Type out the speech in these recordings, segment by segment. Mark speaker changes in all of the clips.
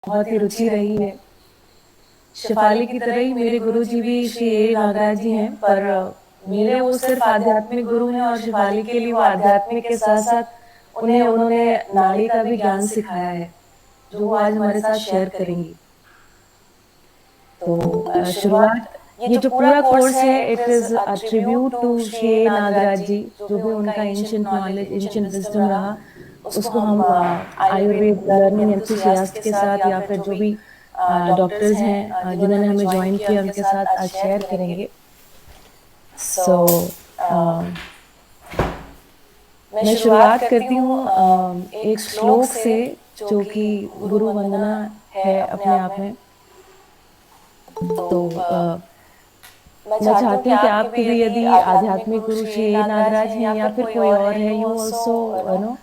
Speaker 1: बहुत ही रुचि रही है। शिफाली की तरह ही मेरे गुरुजी भी श्री ए नागराज जी हैं, पर मेरे वो सिर्फ आध्यात्मिक गुरु हैं और शिफाली के लिए वो आध्यात्मिक के साथ साथ उन्हें उन्होंने नाड़ी का भी ज्ञान सिखाया है, जो वो आज हमारे साथ शेयर करेंगी। तो शुरुआत, ये जो पूरा कोर्स है it is a tribute to Shri A Nagaraj ji. जो भी उनका एंशिएंट नॉलेज, एंशिएंट विजडम रहा, उसको हम आयुर्वेद लर्निंग एंथुसियास्ट के साथ या फिर जो भी डॉक्टर्स हैं जिन्होंने हमें ज्वाइन किया उनके साथ आज शेयर करेंगे। सो मैं शुरुआत करती हूँ एक श्लोक से, जो कि गुरु वंदना है अपने आप में। तो मैं चाहती हूँ कि आपके भी यदि आध्यात्मिक गुरु श्री ए नागराज हैं या फिर कोई और है, you also know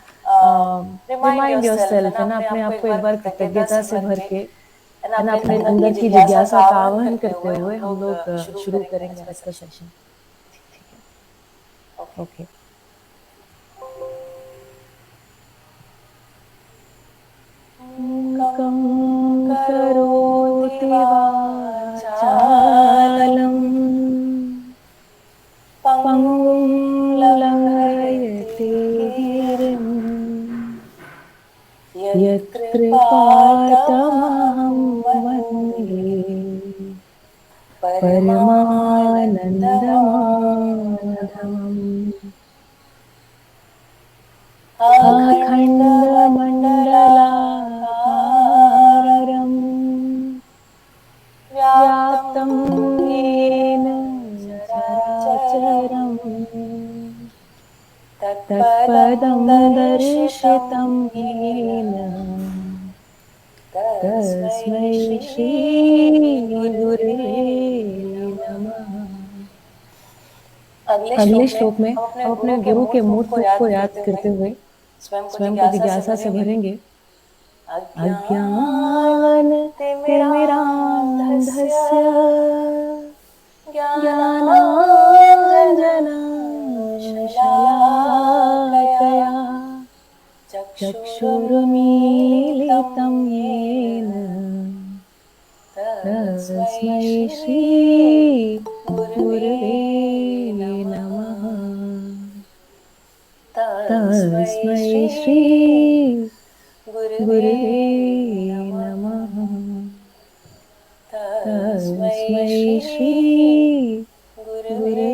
Speaker 1: remind yourself, है ना, अपने आप को एक बार कृतज्ञता से भर के, है ना, अपने अंदर की जिज्ञासा का आवाहन करते हुए हम लोग शुरू करेंगे आज का सेशन। ठीक है, ओके। मूकं करोति वाचालं पङ्गुं लङ्घयते गिरिं यत्कृपातमहं वन्दे परमानन्दमाधवम्। अखण्डमण्डलाकारम् व्याप्तं येन चराचरम् तत्पदं दर्शितं येन तस्मै श्री गुरुवे नमः। अगले श्लोक में हम अपने गुरु के मूर्त रूप को याद करते हुए स्वयं को जिज्ञासा से भरेंगे। अज्ञानतिमिरान्धस्य ज्ञानाञ्जनशलाकया चक्षुरुन्मीलितं येन तस्मै श्री गुरुवे नमः। तस्मै श्री गुरुवे नमः। तस्मै श्री गुरुवे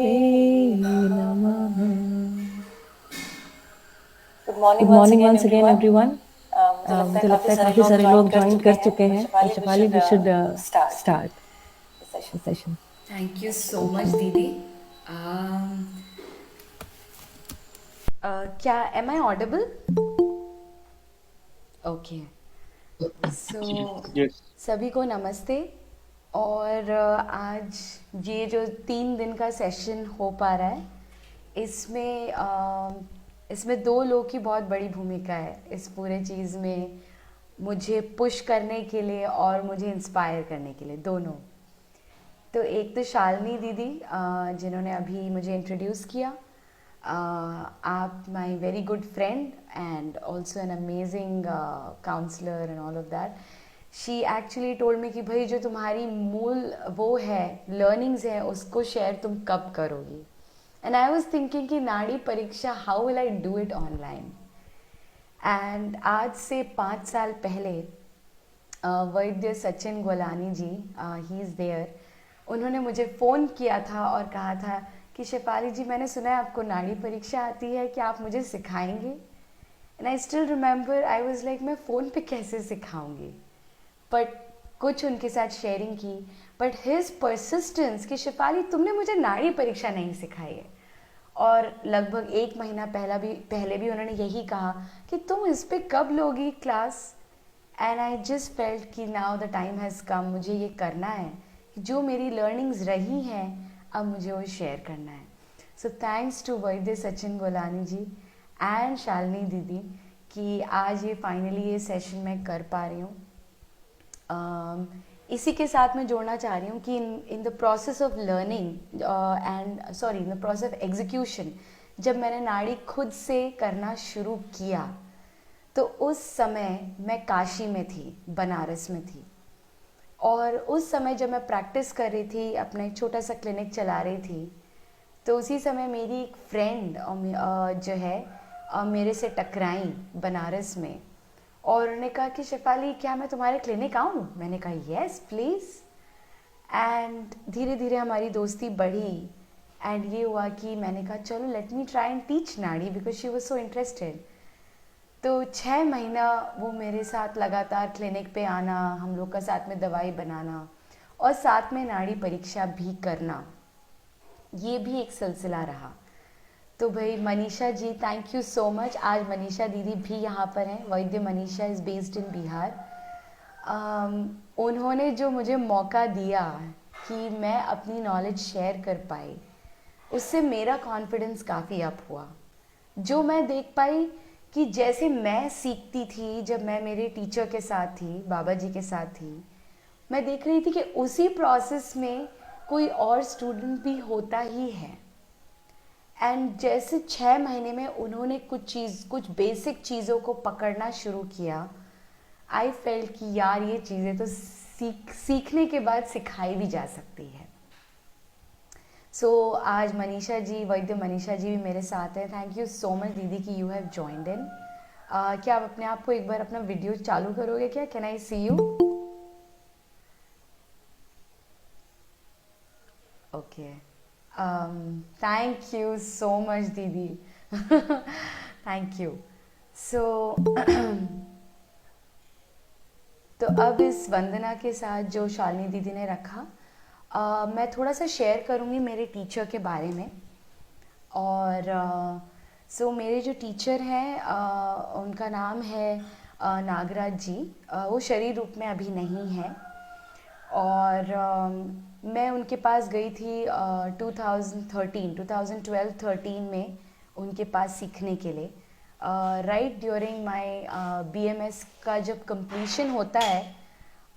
Speaker 1: नमः। Good morning once again everyone. मुझे लगता है काफी सारे लोग ज्वाइन कर चुके हैं, तो Shifali we should start the session.
Speaker 2: Thank you so much दीदी। क्या am I audible? Okay, so
Speaker 3: Yes.
Speaker 2: सभी को नमस्ते। और आज ये जो 3 दिन का सेशन हो पा रहा है, इसमें इसमें 2 लोग की बहुत बड़ी भूमिका है इस पूरे चीज़ में, मुझे पुश करने के लिए और मुझे इंस्पायर करने के लिए, दोनों। तो एक तो शालिनी दीदी जिन्होंने अभी मुझे इंट्रोड्यूस किया। आप my very good friend and also an amazing counsellor and all of that. She actually told me कि भाई जो तुम्हारी मूल वो है लर्निंग्स है उसको शेयर तुम कब करोगी। एंड आई वॉज थिंकिंग कि नाड़ी परीक्षा how will I do it online. And आज से 5 साल पहले वैद्य Sachin Golani ji, he is there, उन्होंने मुझे फ़ोन किया था और कहा था कि शेफाली जी मैंने सुना है आपको नाड़ी परीक्षा आती है, कि आप मुझे सिखाएंगे। And I still remember, I was like मैं फ़ोन पे कैसे सिखाऊंगी, बट कुछ उनके साथ शेयरिंग की। बट हिज परसिस्टेंस कि शेफाली तुमने मुझे नाड़ी परीक्षा नहीं सिखाई है, और लगभग 1 महीना पहले भी उन्होंने यही कहा कि तुम इस पे कब लोगी class. And I just felt कि now the time has come, मुझे ये करना है, जो मेरी लर्निंग्स रही हैं अब मुझे वो शेयर करना है। सो थैंक्स टू वैद्य सचिन गोलानी जी एंड शालिनी दीदी कि आज ये फाइनली ये सेशन मैं कर पा रही हूँ। इसी के साथ मैं जोड़ना चाह रही हूँ कि in the process of learning and sorry in the process of execution, जब मैंने नाड़ी खुद से करना शुरू किया तो उस समय मैं काशी में थी, बनारस में थी। और उस समय जब मैं प्रैक्टिस कर रही थी, अपना एक छोटा सा क्लिनिक चला रही थी, तो उसी समय मेरी एक फ्रेंड जो है मेरे से टकराई बनारस में, और उन्होंने कहा कि शेफाली क्या मैं तुम्हारे क्लिनिक आऊँ? मैंने कहा येस प्लीज़। एंड धीरे धीरे हमारी दोस्ती बढ़ी, एंड ये हुआ कि मैंने कहा चलो let me try and teach nadi, because she was so interested. तो 6 महीना वो मेरे साथ लगातार क्लिनिक पे आना, हम लोग का साथ में दवाई बनाना और साथ में नाड़ी परीक्षा भी करना, ये भी एक सिलसिला रहा। तो भाई Manisha ji, thank you so much. आज मनीषा दीदी भी यहाँ पर हैं। वैद्य Manisha is based in Bihar. उन्होंने जो मुझे मौका दिया कि मैं अपनी नॉलेज शेयर कर पाई, उससे मेरा कॉन्फिडेंस काफ़ी अप हुआ। जो मैं देख पाई कि जैसे मैं सीखती थी जब मैं मेरे टीचर के साथ थी, बाबा जी के साथ थी, मैं देख रही थी कि उसी प्रोसेस में कोई और स्टूडेंट भी होता ही है। एंड जैसे 6 महीने में उन्होंने कुछ बेसिक चीज़ों को पकड़ना शुरू किया, आई फेल्ट कि यार ये चीज़ें तो सीखने के बाद सिखाई भी जा सकती है। सो आज मनीषा जी, वैद्य मनीषा जी भी मेरे साथ हैं। थैंक यू सो मच दीदी कि यू हैव जॉइंड इन। क्या आप अपने आप को एक बार अपना वीडियो चालू करोगे क्या? Can I see you? Okay, thank you so much दीदी। Thank you. सो तो अब इस वंदना के साथ जो शालिनी दीदी ने रखा, मैं थोड़ा सा शेयर करूँगी मेरे टीचर के बारे में। और सो मेरे जो टीचर हैं उनका नाम है नागराज जी। वो शरीर रूप में अभी नहीं है, और मैं उनके पास गई थी 2012-13 में उनके पास सीखने के लिए। राइट ड्यूरिंग माय BMS का जब कंप्लीशन होता है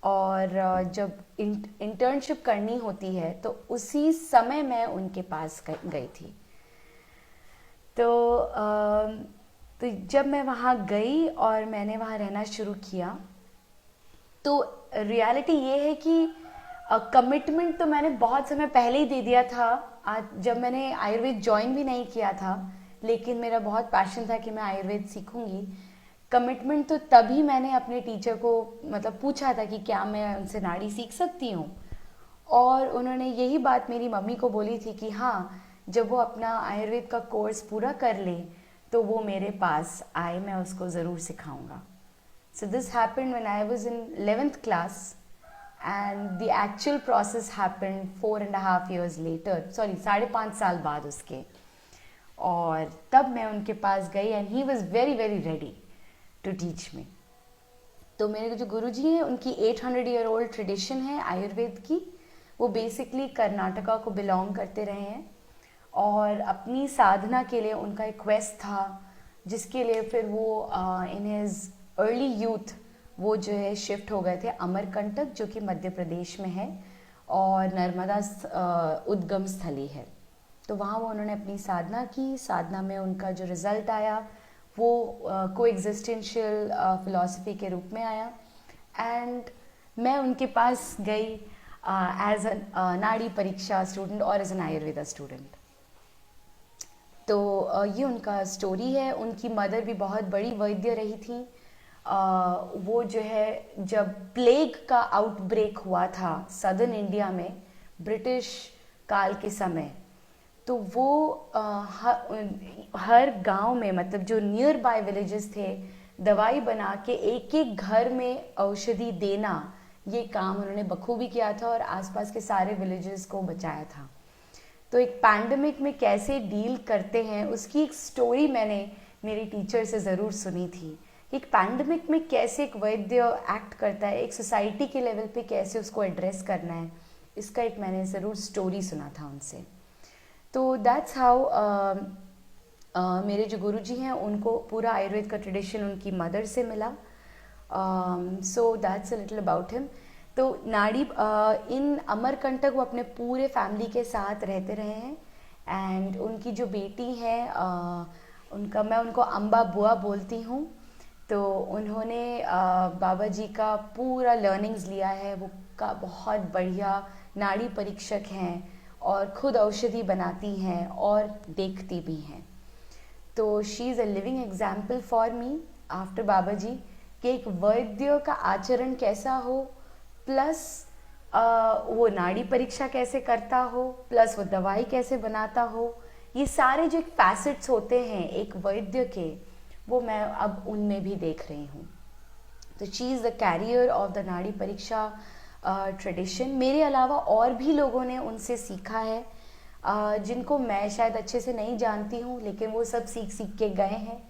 Speaker 2: और जब इंटर्नशिप करनी होती है, तो उसी समय मैं उनके पास गई थी। तो जब मैं वहाँ गई और मैंने वहाँ रहना शुरू किया, तो रियलिटी ये है कि कमिटमेंट तो मैंने बहुत समय पहले ही दे दिया था। आज जब मैंने आयुर्वेद ज्वाइन भी नहीं किया था, लेकिन मेरा बहुत पैशन था कि मैं आयुर्वेद सीखूंगी। कमिटमेंट तो तभी मैंने अपने टीचर को मतलब पूछा था कि क्या मैं उनसे नाड़ी सीख सकती हूँ, और उन्होंने यही बात मेरी मम्मी को बोली थी कि हाँ, जब वो अपना आयुर्वेद का कोर्स पूरा कर ले तो वो मेरे पास आए, मैं उसको ज़रूर सिखाऊंगा। So this happened when I was in 11th class, and the actual process happened 4.5 years later, sorry 5.5 साल बाद उसके। और तब मैं उनके पास गई and he was very very ready to teach me। तो मेरे जो गुरुजी हैं उनकी 800 year old ट्रेडिशन है आयुर्वेद की। वो बेसिकली कर्नाटका को बिलोंग करते रहे हैं, और अपनी साधना के लिए उनका एक क्वेस्ट था, जिसके लिए फिर वो इन हिज अर्ली यूथ वो जो है शिफ्ट हो गए थे अमरकंटक, जो कि मध्य प्रदेश में है और नर्मदा उद्गम स्थली है। तो वहाँ वो उन्होंने अपनी साधना की। साधना में उनका जो रिज़ल्ट आया वो को एग्जिस्टेंशियल फिलॉसफी के रूप में आया, एंड मैं उनके पास गई एज अ नाड़ी परीक्षा स्टूडेंट और एज एन आयुर्वेदा स्टूडेंट। तो ये उनका स्टोरी है। उनकी मदर भी बहुत बड़ी वैद्य रही थी। वो जो है जब प्लेग का आउटब्रेक हुआ था सदर्न इंडिया में ब्रिटिश काल के समय, तो वो हर गांव में, मतलब जो नियर बाय विलेजेस थे, दवाई बना के एक एक घर में औषधि देना, ये काम उन्होंने बखूबी किया था और आसपास के सारे विलेजेस को बचाया था। तो एक पैंडमिक में कैसे डील करते हैं उसकी एक स्टोरी मैंने मेरी टीचर से ज़रूर सुनी थी। एक पैंडमिक में कैसे एक वैद्य एक्ट करता है, एक सोसाइटी के लेवल पे कैसे उसको एड्रेस करना है, इसका एक मैंने ज़रूर स्टोरी सुना था उनसे। तो दैट्स हाउ मेरे जो गुरुजी हैं उनको पूरा आयुर्वेद का ट्रेडिशन उनकी मदर से मिला। So that's a little about him. तो नाड़ी इन अमरकंटक वो अपने पूरे फैमिली के साथ रहते रहे हैं, एंड उनकी जो बेटी है मैं उनको अम्बा बुआ बोलती हूँ। तो उन्होंने बाबा जी का पूरा लर्निंग्स लिया है। वो का बहुत बढ़िया नाड़ी परीक्षक हैं और खुद औषधि बनाती हैं और देखती भी हैं। तो she is a living example for me after Baba ji कि एक वैद्य का आचरण कैसा हो, प्लस वो नाड़ी परीक्षा कैसे करता हो, प्लस वो दवाई कैसे बनाता हो। ये सारे जो एक फैसेट्स होते हैं एक वैद्य के, वो मैं अब उनमें भी देख रही हूँ। तो she is the carrier of the नाड़ी परीक्षा ट्रेडिशन। मेरे अलावा और भी लोगों ने उनसे सीखा है, जिनको मैं शायद अच्छे से नहीं जानती हूँ, लेकिन वो सब सीख सीख के गए हैं।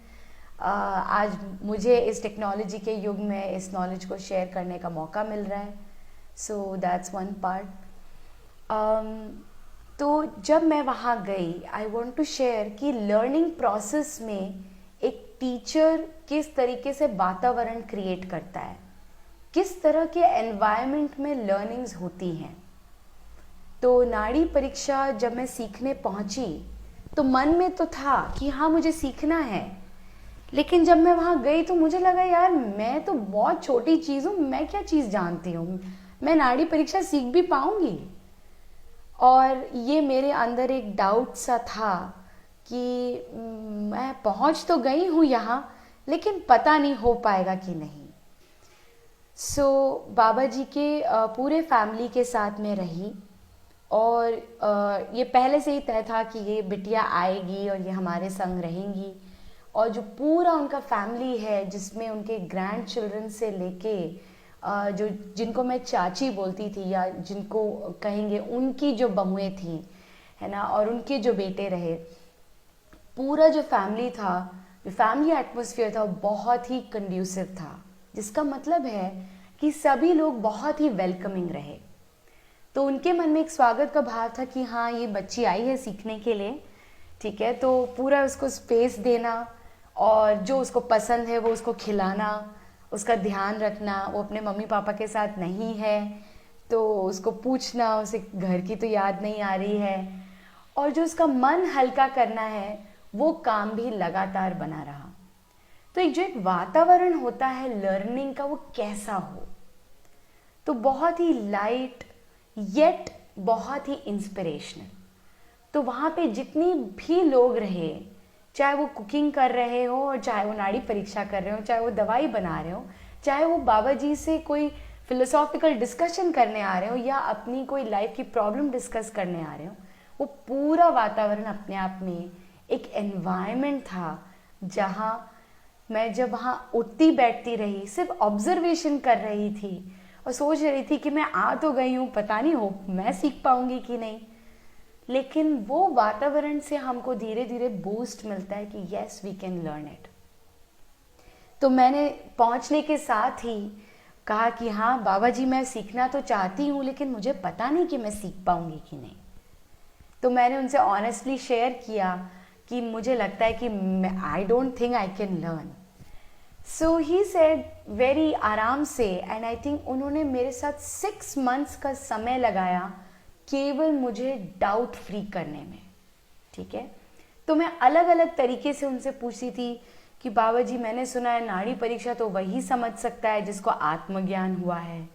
Speaker 2: आज मुझे इस टेक्नोलॉजी के युग में इस नॉलेज को शेयर करने का मौका मिल रहा है। So that's one part. तो जब मैं वहाँ गई, आई वॉन्ट टू शेयर कि लर्निंग प्रोसेस में एक टीचर किस तरीके से वातावरण क्रिएट करता है, किस तरह के एनवायरनमेंट में लर्निंग्स होती हैं। तो नाड़ी परीक्षा जब मैं सीखने पहुंची तो मन में तो था कि हाँ मुझे सीखना है, लेकिन जब मैं वहाँ गई तो मुझे लगा यार मैं तो बहुत छोटी चीज़ हूँ, मैं क्या चीज़ जानती हूँ, मैं नाड़ी परीक्षा सीख भी पाऊँगी। और ये मेरे अंदर एक डाउट सा था कि मैं पहुँच तो गई हूँ यहाँ, लेकिन पता नहीं हो पाएगा कि नहीं। सो बाबा जी के पूरे फैमिली के साथ में रही और ये पहले से ही तय था कि ये बिटिया आएगी और ये हमारे संग रहेंगी। और जो पूरा उनका फैमिली है, जिसमें उनके ग्रैंड चिल्ड्रन से लेके जो जिनको मैं चाची बोलती थी या जिनको कहेंगे उनकी जो बहुएं थी, है ना, और उनके जो बेटे रहे, पूरा जो फैमिली था, जो फैमिली एटमॉस्फेयर था, वो बहुत ही कंड्यूसिव था। जिसका मतलब है कि सभी लोग बहुत ही वेलकमिंग रहे। तो उनके मन में एक स्वागत का भाव था कि हाँ ये बच्ची आई है सीखने के लिए, ठीक है, तो पूरा उसको स्पेस देना और जो उसको पसंद है वो उसको खिलाना, उसका ध्यान रखना। वो अपने मम्मी पापा के साथ नहीं है तो उसको पूछना, उसे घर की तो याद नहीं आ रही है, और जो उसका मन हल्का करना है वो काम भी लगातार बना रहा। तो एक जो एक वातावरण होता है लर्निंग का, वो कैसा हो, तो बहुत ही लाइट येट बहुत ही इंस्पिरेशनल। तो वहाँ पे जितनी भी लोग रहे, चाहे वो कुकिंग कर रहे हो और चाहे वो नाड़ी परीक्षा कर रहे हो, चाहे वो दवाई बना रहे हो, चाहे वो बाबा जी से कोई फिलोसॉफिकल डिस्कशन करने आ रहे हो या अपनी कोई लाइफ की प्रॉब्लम डिस्कस करने आ रहे हो, वो पूरा वातावरण अपने आप में एक एनवायरनमेंट था जहाँ मैं जब वहाँ उठती बैठती रही, सिर्फ ऑब्जर्वेशन कर रही थी और सोच रही थी कि मैं आ तो गई हूँ, पता नहीं हो मैं सीख पाऊंगी कि नहीं, लेकिन वो वातावरण से हमको धीरे धीरे बूस्ट मिलता है कि yes we can learn it. तो मैंने पहुंचने के साथ ही कहा कि हाँ बाबा जी मैं सीखना तो चाहती हूँ, लेकिन मुझे पता नहीं कि मैं सीख पाऊंगी कि नहीं। तो मैंने उनसे ऑनेस्टली शेयर किया कि मुझे लगता है कि I don't think I can learn. So he said very आराम से, एंड आई थिंक उन्होंने मेरे साथ 6 months का समय लगाया केवल मुझे डाउट फ्री करने में, ठीक है। तो मैं अलग अलग तरीके से उनसे पूछती थी कि बाबा जी मैंने सुना है नाड़ी परीक्षा तो वही समझ सकता है जिसको आत्मज्ञान हुआ है।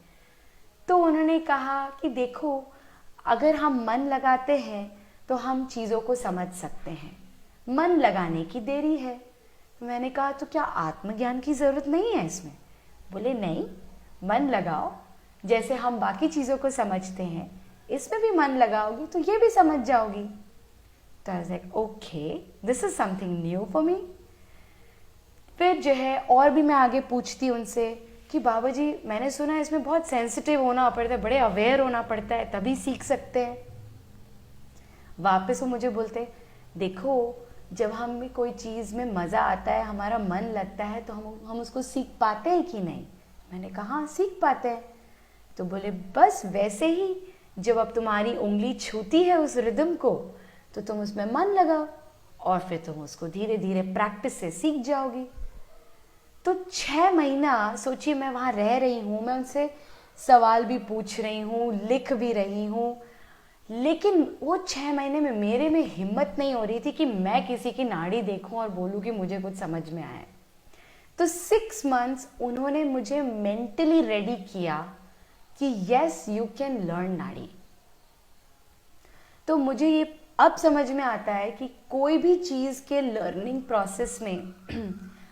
Speaker 2: तो उन्होंने कहा कि देखो अगर हम मन लगाते हैं तो हम चीज़ों को समझ सकते हैं, मन लगाने की देरी है। मैंने कहा तो क्या आत्मज्ञान की ज़रूरत नहीं है इसमें? बोले नहीं, मन लगाओ, जैसे हम बाकी चीज़ों को समझते हैं इसमें भी मन लगाओगी तो ये भी समझ जाओगी। तो I was like okay, this is something new for me. फिर जो है और भी मैं आगे पूछती उनसे कि बाबा जी मैंने सुना है इसमें बहुत सेंसिटिव होना पड़ता है, बड़े अवेयर होना पड़ता है तभी सीख सकते हैं। वापस वो मुझे बोलते देखो जब हमें कोई चीज़ में मज़ा आता है, हमारा मन लगता है, तो हम उसको सीख पाते हैं कि नहीं? मैंने कहा हाँ सीख पाते हैं। तो बोले बस वैसे ही जब अब तुम्हारी उंगली छूती है उस रिदम को तो तुम उसमें मन लगाओ और फिर तुम उसको धीरे धीरे प्रैक्टिस से सीख जाओगी। तो 6 महीना सोचिए मैं वहाँ रह रही हूँ, मैं उनसे सवाल भी पूछ रही हूँ, लिख भी रही हूँ, लेकिन वो 6 महीने में मेरे में हिम्मत नहीं हो रही थी कि मैं किसी की नाड़ी देखूं और बोलूं कि मुझे कुछ समझ में आया। तो 6 मंथ्स उन्होंने मुझे मेंटली रेडी किया कि यस यू कैन लर्न नाड़ी। तो मुझे ये अब समझ में आता है कि कोई भी चीज़ के लर्निंग प्रोसेस में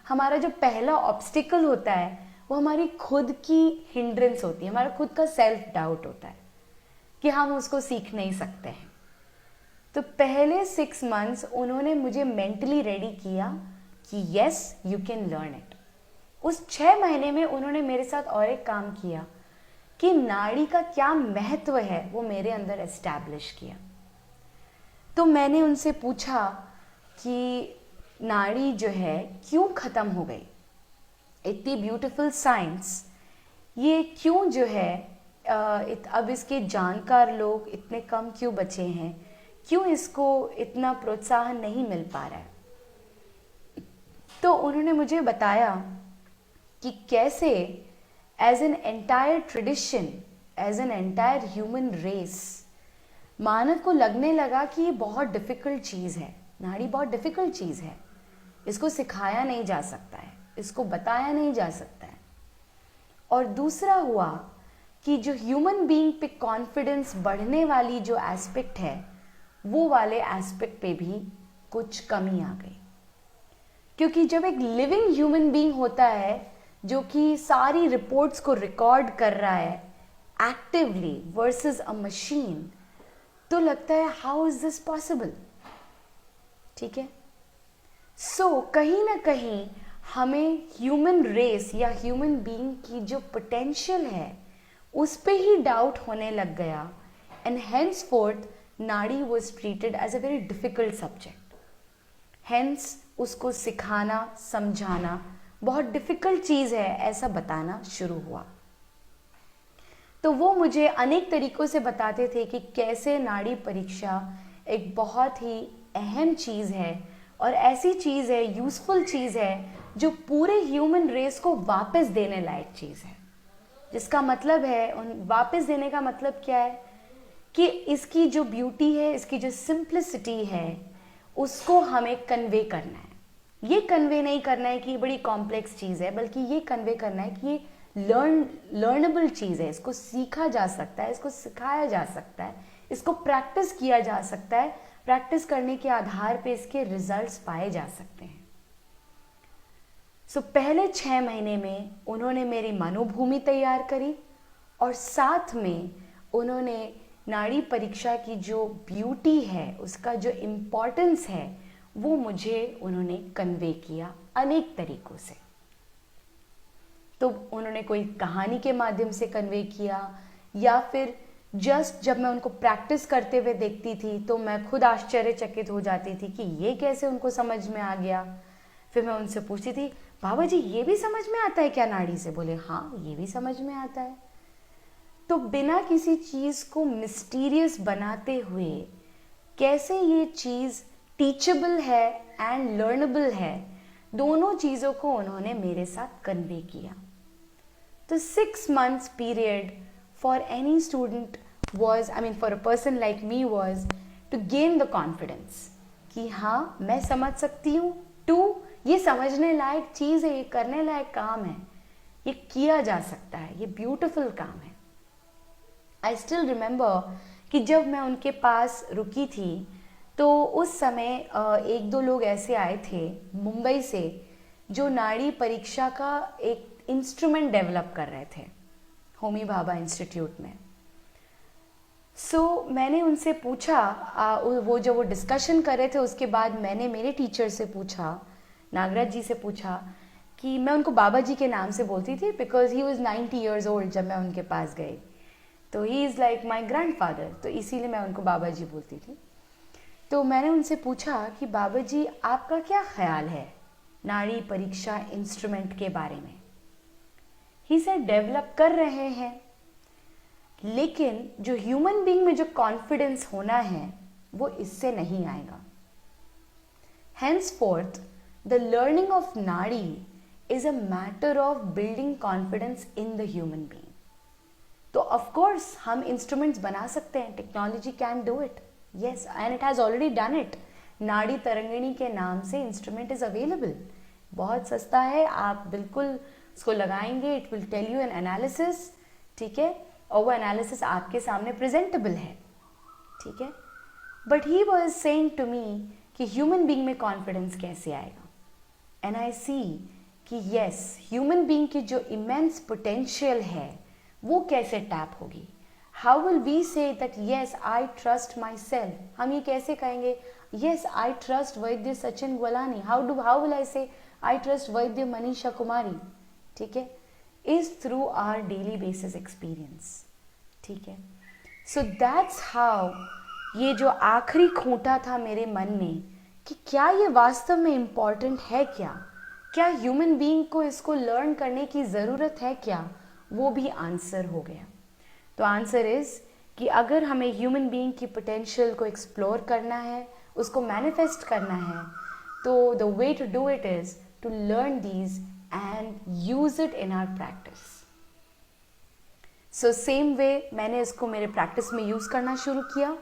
Speaker 2: हमारा जो पहला ऑब्स्टिकल होता है वो हमारी खुद की हिंड्रेंस होती है, हमारा खुद का सेल्फ डाउट होता है कि हम उसको सीख नहीं सकते हैं। तो पहले 6 मंथ्स उन्होंने मुझे मेंटली रेडी किया कि yes you can learn it. उस 6 महीने में उन्होंने मेरे साथ और एक काम किया कि नाड़ी का क्या महत्व है वो मेरे अंदर एस्टैब्लिश किया। तो मैंने उनसे पूछा कि नाड़ी जो है क्यों ख़त्म हो गई, इतनी ब्यूटीफुल साइंस, ये क्यों जो है अब इसके जानकार लोग इतने कम क्यों बचे हैं, क्यों इसको इतना प्रोत्साहन नहीं मिल पा रहा है। तो उन्होंने मुझे बताया कि कैसे as an entire tradition, as an entire human race, मानव को लगने लगा कि ये बहुत डिफ़िकल्ट चीज़ है, नाड़ी बहुत डिफ़िकल्ट चीज़ है, इसको सिखाया नहीं जा सकता है, इसको बताया नहीं जा सकता है। और दूसरा हुआ कि जो ह्यूमन बीइंग पे कॉन्फिडेंस बढ़ने वाली जो एस्पेक्ट है वो वाले एस्पेक्ट पे भी कुछ कमी आ गई। क्योंकि जब एक लिविंग ह्यूमन बीइंग होता है जो कि सारी रिपोर्ट्स को रिकॉर्ड कर रहा है एक्टिवली वर्सेस अ मशीन, तो लगता है हाउ इज दिस पॉसिबल। ठीक है, सो कहीं ना कहीं हमें ह्यूमन रेस या ह्यूमन बीइंग की जो पोटेंशियल है उस पे ही डाउट होने लग गया। एंड henceforth नाड़ी was treated as a very difficult subject. Hence उसको सिखाना समझाना बहुत डिफ़िकल्ट चीज़ है ऐसा बताना शुरू हुआ। तो वो मुझे अनेक तरीक़ों से बताते थे कि कैसे नाड़ी परीक्षा एक बहुत ही अहम चीज़ है और ऐसी चीज़ है, यूज़फुल चीज़ है जो पूरे ह्यूमन रेस को वापस देने लायक चीज़ है। जिसका मतलब है, उन वापस देने का मतलब क्या है कि इसकी जो ब्यूटी है, इसकी जो सिंप्लिसिटी है, उसको हमें कन्वे करना है। ये कन्वे नहीं करना है कि ये बड़ी कॉम्प्लेक्स चीज़ है, बल्कि ये कन्वे करना है कि ये लर्नेबल चीज़ है, इसको सीखा जा सकता है, इसको सिखाया जा सकता है, इसको प्रैक्टिस किया जा सकता है, प्रैक्टिस करने के आधार पे इसके रिजल्ट्स पाए जा सकते हैं। सो पहले 6 महीने में उन्होंने मेरी मनोभूमि तैयार करी और साथ में उन्होंने नाड़ी परीक्षा की जो ब्यूटी है, उसका जो इम्पोर्टेंस है, वो मुझे उन्होंने कन्वे किया अनेक तरीक़ों से। तो उन्होंने कोई कहानी के माध्यम से कन्वे किया या फिर जस्ट जब मैं उनको प्रैक्टिस करते हुए देखती थी तो मैं खुद आश्चर्यचकित हो जाती थी कि ये कैसे उनको समझ में आ गया। फिर मैं उनसे पूछती थी, बाबा जी ये भी समझ में आता है क्या नाड़ी से? बोले हाँ ये भी समझ में आता है। तो बिना किसी चीज़ को मिस्टीरियस बनाते हुए कैसे ये चीज़ टीचेबल है एंड लर्नेबल है, दोनों चीज़ों को उन्होंने मेरे साथ कन्वे किया। तो 6 months period for any student was, I mean for a person like me was to gain the confidence कि हाँ मैं समझ सकती हूँ, ये समझने लायक चीज़ है, ये करने लायक काम है, ये किया जा सकता है, ये ब्यूटीफुल काम है। आई स्टिल रिमेंबर कि जब मैं उनके पास रुकी थी तो उस समय 1-2 लोग ऐसे आए थे मुंबई से जो नाड़ी परीक्षा का एक इंस्ट्रूमेंट डेवलप कर रहे थे होमी भाभा इंस्टीट्यूट में। सो मैंने उनसे पूछा, वो डिस्कशन कर रहे थे, उसके बाद मैंने मेरे टीचर से पूछा, नागराज जी से पूछा कि मैं उनको बाबा जी के नाम से बोलती थी because he was 90 years old जब मैं उनके पास गई, तो he is like my grandfather, तो इसीलिए मैं उनको बाबा जी बोलती थी। तो मैंने उनसे पूछा कि बाबा जी आपका क्या ख्याल है नाड़ी परीक्षा इंस्ट्रूमेंट के बारे में? ही से डेवलप कर रहे हैं, लेकिन जो ह्यूमन बीइंग में जो कॉन्फिडेंस होना है वो इससे नहीं आएगा। henceforth the learning of nadi is a matter of building confidence in the human being. तो ऑफ कोर्स हम इंस्ट्रूमेंट्स बना सकते हैं, technology can do it, yes, and it has already done it. नाड़ी तरंगिणी के नाम से इंस्ट्रूमेंट इज अवेलेबल, बहुत सस्ता है, आप बिल्कुल इसको लगाएंगे, it will tell you an analysis, ठीक है, और वो एनालिसिस आपके सामने प्रेजेंटेबल है, ठीक है। But he was saying to me कि ह्यूमन बीइंग में कॉन्फिडेंस कैसे आएगा, एंड आई सी कि यस, ह्यूमन बीइंग की जो इमेंस पोटेंशियल है वो कैसे टैप होगी। How will we say that yes I trust myself, हम ये कैसे कहेंगे यस आई ट्रस्ट वैद्य Sachin Golani, how will I say I trust वैद्य मनीषा कुमारी, ठीक है, is through our daily basis experience, ठीक है। सो दैट्स हाउ ये जो आखिरी खूंटा था मेरे मन में कि क्या ये वास्तव में इम्पॉर्टेंट है, क्या ह्यूमन बीइंग को इसको लर्न करने की ज़रूरत है क्या, वो भी आंसर हो गया। तो आंसर इज़ कि अगर हमें ह्यूमन बीइंग की पोटेंशियल को एक्सप्लोर करना है, उसको मैनिफेस्ट करना है, तो the way to do it is to learn these and use it in our practice. So same way मैंने इसको मेरे प्रैक्टिस में यूज़ करना शुरू किया।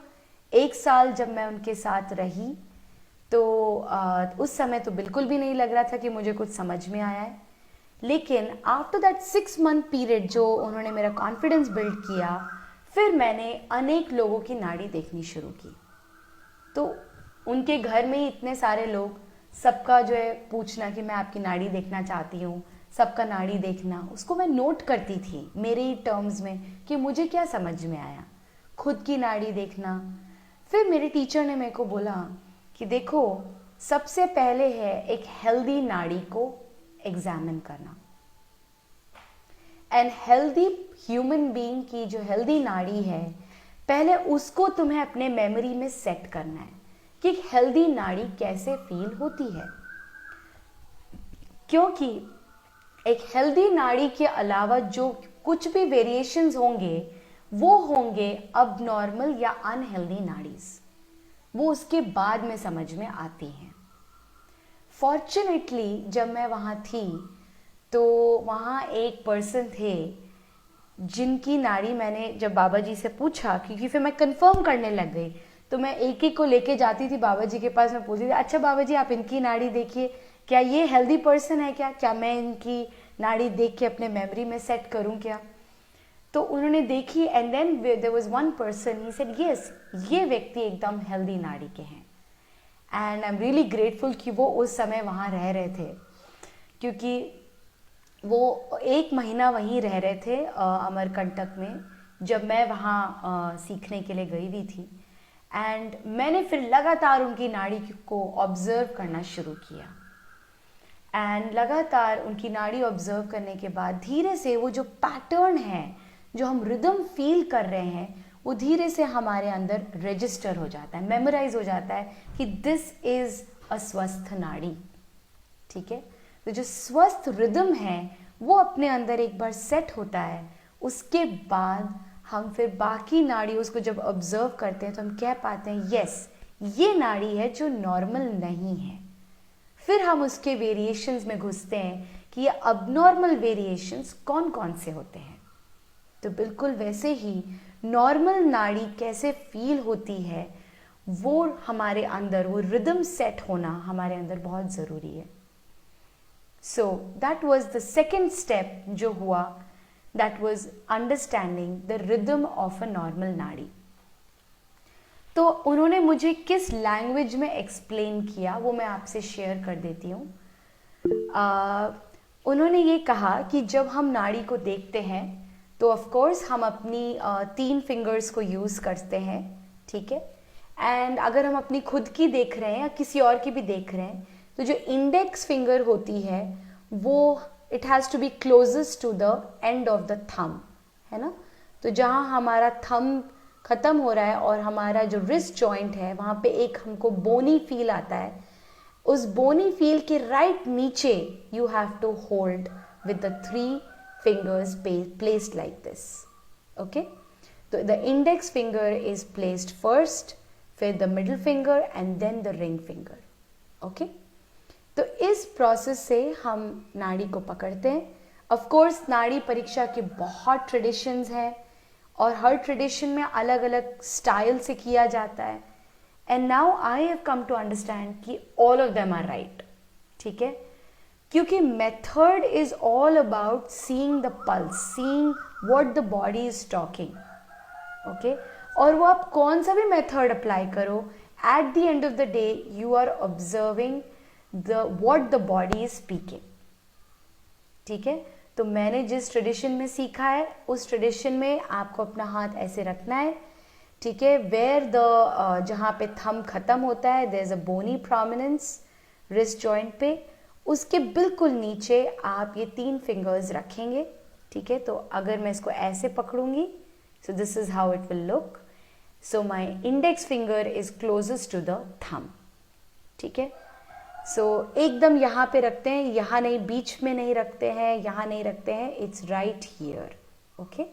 Speaker 2: 1 साल जब मैं उनके साथ रही तो उस समय तो बिल्कुल भी नहीं लग रहा था कि मुझे कुछ समझ में आया है, लेकिन आफ्टर दैट 6 मंथ पीरियड जो उन्होंने मेरा कॉन्फिडेंस बिल्ड किया, फिर मैंने अनेक लोगों की नाड़ी देखनी शुरू की। तो उनके घर में ही इतने सारे लोग, सबका जो है पूछना कि मैं आपकी नाड़ी देखना चाहती हूँ, सबका नाड़ी देखना, उसको मैं नोट करती थी मेरे ही टर्म्स में कि मुझे क्या समझ में आया, खुद की नाड़ी देखना। फिर मेरे टीचर ने मेरे को बोला कि देखो, सबसे पहले है एक हेल्दी नाड़ी को एग्जामिन करना, एंड हेल्दी ह्यूमन बीइंग की जो हेल्दी नाड़ी है, पहले उसको तुम्हें अपने मेमोरी में सेट करना है कि एक हेल्दी नाड़ी कैसे फील होती है, क्योंकि एक हेल्दी नाड़ी के अलावा जो कुछ भी वेरिएशंस होंगे वो होंगे अब नॉर्मल या अनहेल्दी नाड़ीज, वो उसके बाद में समझ में आती हैं। फॉर्चुनेटली जब मैं वहाँ थी तो वहाँ एक पर्सन थे जिनकी नाड़ी मैंने जब बाबा जी से पूछा, क्योंकि फिर मैं कंफर्म करने लग गई, तो मैं एक एक को लेके जाती थी बाबा जी के पास, मैं पूछती थी अच्छा बाबा जी आप इनकी नाड़ी देखिए, क्या ये हेल्दी पर्सन है, क्या मैं इनकी नाड़ी देख के अपने मेमोरी में सेट करूं क्या। तो उन्होंने देखी and then there was one person, he said yes ये व्यक्ति एकदम हेल्दी नाड़ी के हैं। And I am really grateful कि वो उस समय वहाँ रह रहे थे, क्योंकि वो 1 महीना वहीं रह रहे थे अमरकंटक में, जब मैं वहाँ सीखने के लिए गई हुई थी। एंड मैंने फिर लगातार उनकी नाड़ी को ऑब्जर्व करना शुरू किया, एंड लगातार उनकी नाड़ी ऑब्जर्व करने के बाद धीरे से वो जो पैटर्न है, जो हम रिदम फील कर रहे हैं, वो धीरे से हमारे अंदर रजिस्टर हो जाता है, मेमोराइज हो जाता है कि दिस इज अ स्वस्थ नाड़ी, ठीक है। तो जो स्वस्थ रिदम है वो अपने अंदर एक बार सेट होता है, उसके बाद हम फिर बाकी नाड़ियों को जब ऑब्जर्व करते हैं तो हम कह पाते हैं यस ये नाड़ी है जो नॉर्मल नहीं है। फिर हम उसके वेरिएशंस में घुसते हैं कि ये अबनॉर्मल वेरिएशंस कौन कौन से होते हैं। तो बिल्कुल वैसे ही नॉर्मल नाड़ी कैसे फील होती है, वो हमारे अंदर वो रिदम सेट होना हमारे अंदर बहुत ज़रूरी है। So that was the second step जो हुआ, that was understanding the rhythm of a normal नाड़ी। तो उन्होंने मुझे किस लैंग्वेज में एक्सप्लेन किया वो मैं आपसे शेयर कर देती हूँ। उन्होंने ये कहा कि जब हम नाड़ी को देखते हैं तो ऑफ कोर्स हम अपनी 3 फिंगर्स को यूज़ करते हैं, ठीक है। एंड अगर हम अपनी खुद की देख रहे हैं या किसी और की भी देख रहे हैं तो जो इंडेक्स फिंगर होती है वो it has to be closest to the end of the thumb, है ना। तो जहाँ हमारा थंब ख़त्म हो रहा है और हमारा जो रिस्ट जॉइंट है वहाँ पे एक हमको बोनी फील आता है, उस बोनी फील के राइट नीचे you have to hold with the 3 fingers placed like this, okay. So the index finger is placed first, फिर the middle finger and then the ring finger, okay. तो इस process से हम नाड़ी को पकड़ते हैं। ऑफ कोर्स नाड़ी परीक्षा के बहुत ट्रेडिशंस हैं और हर ट्रेडिशन में अलग अलग स्टाइल से किया जाता है, and now I have come to understand कि all of them are right, ठीक है। क्योंकि method is all about seeing the pulse, seeing what the body is talking, okay. और वो आप कौन सा भी मेथड अप्लाई करो, at the end of the day you are observing the what the body is speaking, ठीक है। तो मैंने जिस ट्रेडिशन में सीखा है उस ट्रेडिशन में आपको अपना हाथ ऐसे रखना है, ठीक है। वेयर द जहाँ पे थंब खत्म होता है there is a bony prominence wrist joint पे, उसके बिल्कुल नीचे आप ये 3 फिंगर्स रखेंगे, ठीक है। तो अगर मैं इसको ऐसे पकड़ूंगी, so this is how it will look. So my index finger is closest to the thumb, ठीक है। सो एकदम यहाँ पे रखते हैं, यहाँ नहीं, बीच में नहीं रखते हैं, यहाँ नहीं रखते हैं, इट्स राइट हियर, ओके।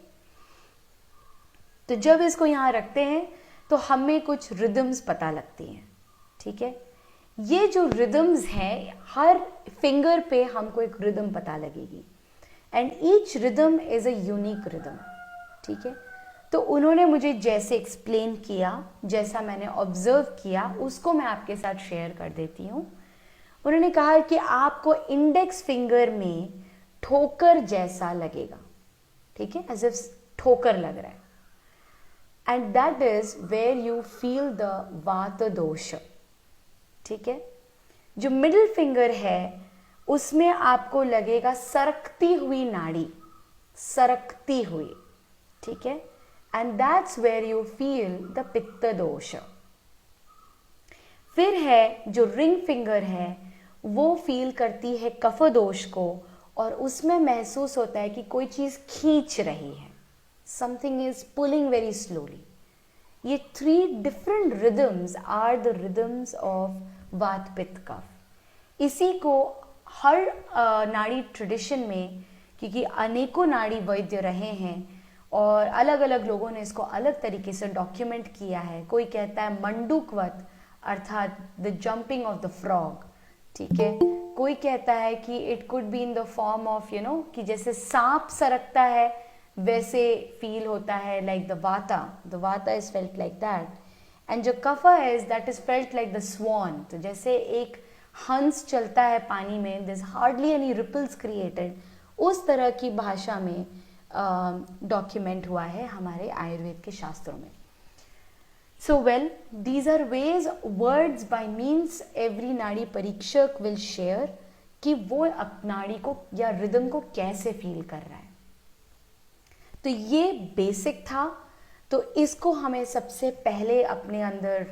Speaker 2: तो जब इसको यहाँ रखते हैं तो हमें कुछ रिदम्स पता लगती हैं, ठीक है। ये जो रिदम्स हैं, हर फिंगर पे हमको एक रिदम पता लगेगी, and each rhythm is a unique rhythm, ठीक है। तो उन्होंने मुझे जैसे एक्सप्लेन किया, जैसा मैंने ऑब्जर्व किया, उसको मैं आपके साथ शेयर कर देती हूँ। उन्होंने कहा कि आपको इंडेक्स फिंगर में ठोकर जैसा लगेगा, ठीक है, एज इफ ठोकर लग रहा है, and that is where you feel the vata dosha, ठीक है। जो मिडिल फिंगर है उसमें आपको लगेगा सरकती हुई नाड़ी, सरकती हुई, ठीक है, and that's where you feel the pitta dosha. फिर है जो रिंग फिंगर है वो फील करती है कफ दोष को, और उसमें महसूस होता है कि कोई चीज खींच रही है, something is pulling very slowly. ये 3 different rhythms are the rhythms of vata pitta कफ। इसी को हर नाड़ी ट्रेडिशन में, क्योंकि अनेकों नाड़ी वैद्य रहे हैं और अलग अलग लोगों ने इसको अलग तरीके से डॉक्यूमेंट किया है। कोई कहता है मंडूकवत, अर्थात the jumping of the frog, ठीक है। कोई कहता है कि it could be in the form of कि जैसे सांप सरकता है वैसे फील होता है, like the vata is felt like that, and जो kapha is that is felt like the swan. तो जैसे एक हंस चलता है पानी में, this hardly any ripples created, उस तरह की भाषा में डॉक्यूमेंट हुआ है हमारे आयुर्वेद के शास्त्रों में। So well, these are ways, words by means every नाड़ी परीक्षक will share कि वो नाड़ी को या रिदम को कैसे फील कर रहा है। तो ये बेसिक था, तो इसको हमें सबसे पहले अपने अंदर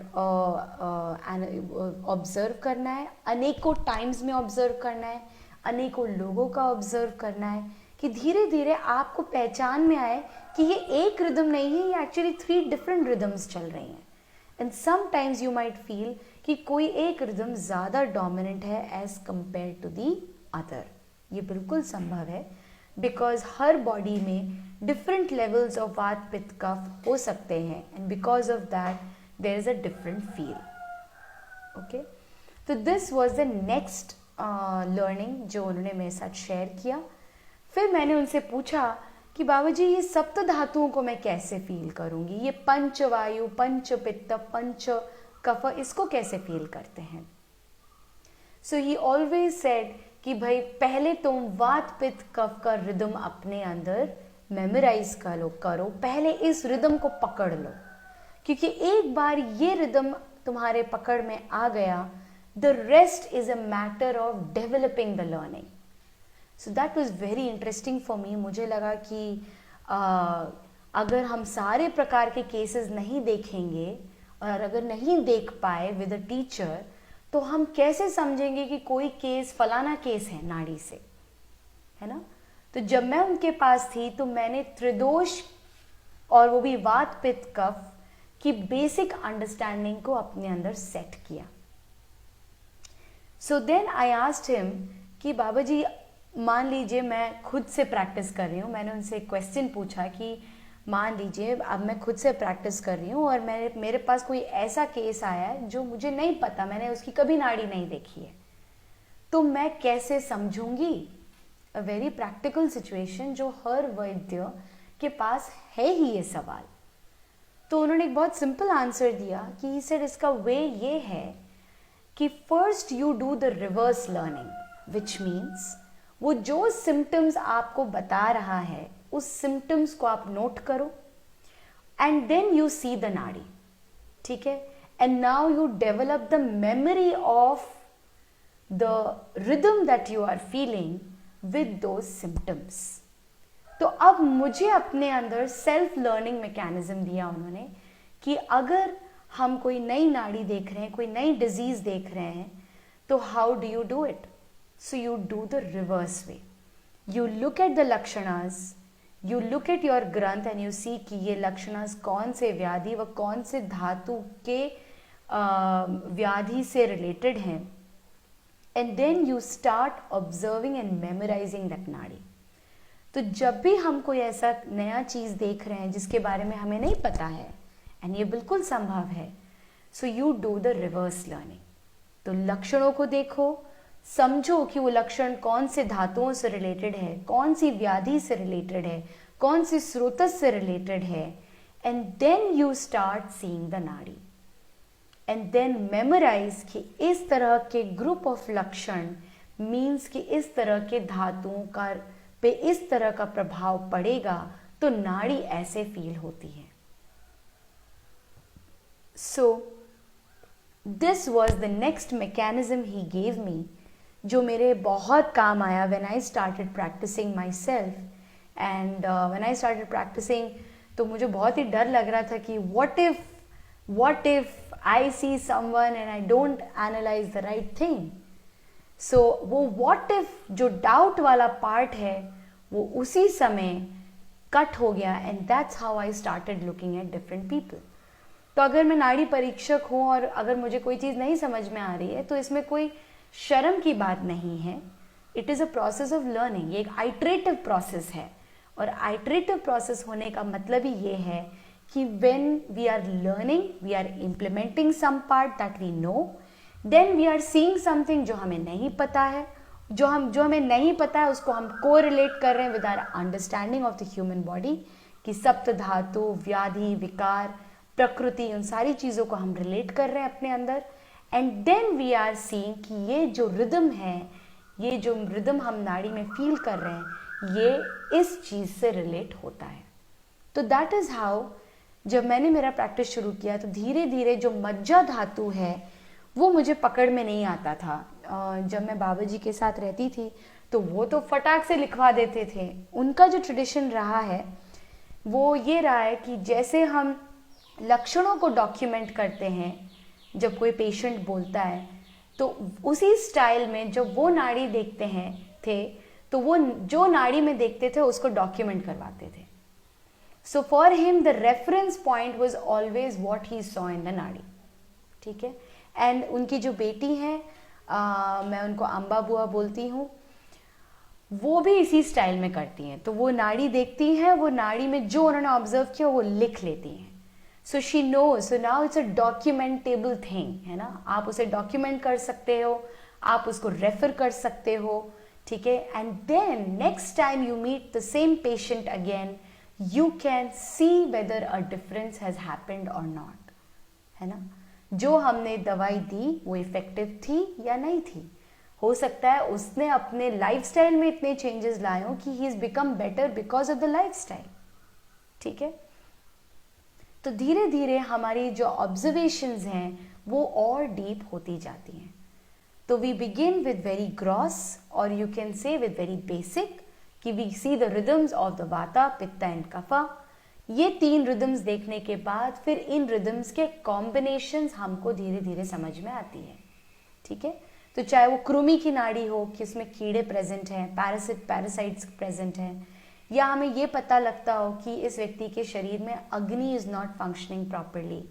Speaker 2: ऑब्जर्व करना है, अनेकों टाइम्स में ऑब्जर्व करना है, अनेकों लोगों का ऑब्जर्व करना है, कि धीरे धीरे आपको पहचान में आए कि ये एक रिदम नहीं है, ये एक्चुअली 3 डिफरेंट रिदम्स चल रही हैं। And sometimes you might feel कि कोई एक रिदम ज़्यादा डोमिनेंट है as compare to the other. ये बिल्कुल संभव है, बिकॉज हर बॉडी में different levels of vata pitta kapha हो सकते हैं, and because of that there is a different feel, okay. तो this was the next learning जो उन्होंने मेरे साथ शेयर किया। फिर मैंने उनसे पूछा कि बाबा जी ये सप्त धातुओं को मैं कैसे फील करूंगी, ये पंच वायु, पंच पित्त, पंच कफ, इसको कैसे फील करते हैं। सो ही ऑलवेज सेड कि भाई पहले तुम वात पित्त कफ का रिदम अपने अंदर मेमोराइज करो, पहले इस रिदम को पकड़ लो, क्योंकि एक बार ये रिदम तुम्हारे पकड़ में आ गया, the rest is a matter of developing the learning. So that was very interesting for me. मुझे लगा कि अगर हम सारे प्रकार के केसेस नहीं देखेंगे और अगर नहीं देख पाए विद अ टीचर, तो हम कैसे समझेंगे कि कोई केस फलाना केस है नाड़ी से, है ना। तो जब मैं उनके पास थी तो मैंने त्रिदोष और वो भी वात पित्त कफ की बेसिक अंडरस्टैंडिंग को अपने अंदर सेट किया। So then I asked him कि बाबा जी मान लीजिए मैं खुद से प्रैक्टिस कर रही हूँ। मैंने उनसे क्वेश्चन पूछा कि मान लीजिए अब मैं खुद से प्रैक्टिस कर रही हूँ और मेरे पास कोई ऐसा केस आया है जो मुझे नहीं पता, मैंने उसकी कभी नाड़ी नहीं देखी है, तो मैं कैसे समझूंगी। अ वेरी प्रैक्टिकल सिचुएशन जो हर वैद्य के पास है ही ये सवाल। तो उन्होंने एक बहुत सिंपल आंसर दिया कि ही सेड इसका वे ये है कि first you do the reverse learning. Which means वो जो सिम्टम्स आपको बता रहा है उस सिम्टम्स को आप नोट करो and then you see the nadi, ठीक है, and now you develop the memory of the rhythm that you are feeling with those symptoms. तो अब मुझे अपने अंदर सेल्फ लर्निंग मैकेनिज्म दिया उन्होंने कि अगर हम कोई नई नाड़ी देख रहे हैं, कोई नई डिजीज देख रहे हैं, तो how do you do it? So you do the reverse way, you look at the lakshanas, you look at your granth and you see कि ये लक्षणास कौन से व्याधि व कौन से धातु के व्याधि से रिलेटेड हैं, and then you start observing and memorising that nadi. तो जब भी हम कोई ऐसा नया चीज देख रहे हैं जिसके बारे में हमें नहीं पता है, एंड ये बिल्कुल संभव है, सो you do the reverse learning. तो लक्षणों को देखो, समझो कि वो लक्षण कौन से धातुओं से रिलेटेड है, कौन सी व्याधि से रिलेटेड है, कौन सी स्रोतस से रिलेटेड है, and then you start seeing the nadi and then memorise कि इस तरह के ग्रुप ऑफ लक्षण मीन्स कि इस तरह के धातुओं का पे इस तरह का प्रभाव पड़ेगा तो नाड़ी ऐसे फील होती है। So this was the next mechanism he gave me, जो मेरे बहुत काम आया when I started practising myself. And when I started practising तो मुझे बहुत ही डर लग रहा था कि what if I see someone and I don't analyze the right thing? So वो what if जो doubt वाला part है वो उसी समय कट हो गया, and that's how I started looking at different people. तो अगर मैं नाड़ी परीक्षक हूँ और अगर मुझे कोई चीज़ नहीं समझ में आ रही है तो इसमें कोई शर्म की बात नहीं है। It is a process of learning, ये एक आइट्रेटिव प्रोसेस है, और आइट्रेटिव प्रोसेस होने का मतलब ही ये है कि when we are learning, we are implementing some part that we know, then we are seeing something जो हमें नहीं पता है, जो हमें नहीं पता है उसको हम कोरिलेट कर रहे हैं with our understanding of the human body, कि सप्त धातु, व्याधि, विकार, प्रकृति, उन सारी चीज़ों को हम रिलेट कर रहे हैं अपने अंदर, and then we are seeing कि ये जो रिदम है, ये जो रिदम हम नाड़ी में फील कर रहे हैं, ये इस चीज़ से रिलेट होता है। तो दैट इज़ हाउ जब मैंने मेरा प्रैक्टिस शुरू किया तो धीरे धीरे जो मज्जा धातु है वो मुझे पकड़ में नहीं आता था। जब मैं बाबा जी के साथ रहती थी तो वो तो फटाक से लिखवा देते थे। उनका जो ट्रेडिशन रहा है वो ये रहा है कि जैसे हम लक्षणों को डॉक्यूमेंट करते हैं जब कोई पेशेंट बोलता है, तो उसी स्टाइल में जब वो नाड़ी देखते हैं थे तो वो जो नाड़ी में देखते थे उसको डॉक्यूमेंट करवाते थे। So for him the reference point was always what he saw in the नाड़ी, ठीक है। एंड उनकी जो बेटी है, मैं उनको अम्बा बुआ बोलती हूँ, वो भी इसी स्टाइल में करती हैं। तो वो नाड़ी देखती हैं, वो नाड़ी में जो उन्होंने ऑब्जर्व किया वो लिख लेती हैं। So she know, so now it's a documentable thing, है ना। आप उसे डॉक्यूमेंट कर सकते हो, आप उसको रेफर कर सकते हो, ठीक है। And then next time you meet the same patient again, you can see whether a difference has happened or not, है ना। जो हमने दवाई दी वो इफेक्टिव थी या नहीं थी। हो सकता है उसने अपने लाइफस्टाइल में इतने चेंजेस लाए हो कि he is become better because of the lifestyle, ठीक है। तो धीरे धीरे हमारी जो ऑब्जर्वेशंस हैं वो और डीप होती जाती हैं। तो we begin with very gross, और you can say with very basic, कि we see the rhythms of the vata, pitta and कफा। ये 3 रिदम्स देखने के बाद फिर इन रिदम्स के कॉम्बिनेशंस हमको धीरे धीरे समझ में आती है, ठीक है। तो चाहे वो कृमि की नाड़ी हो कि उसमें कीड़े प्रेजेंट हैं, पैरासाइट्स प्रेजेंट हैं, या हमें ये पता लगता हो कि इस व्यक्ति के शरीर में अग्नि इज नॉट फंक्शनिंग प्रॉपरली,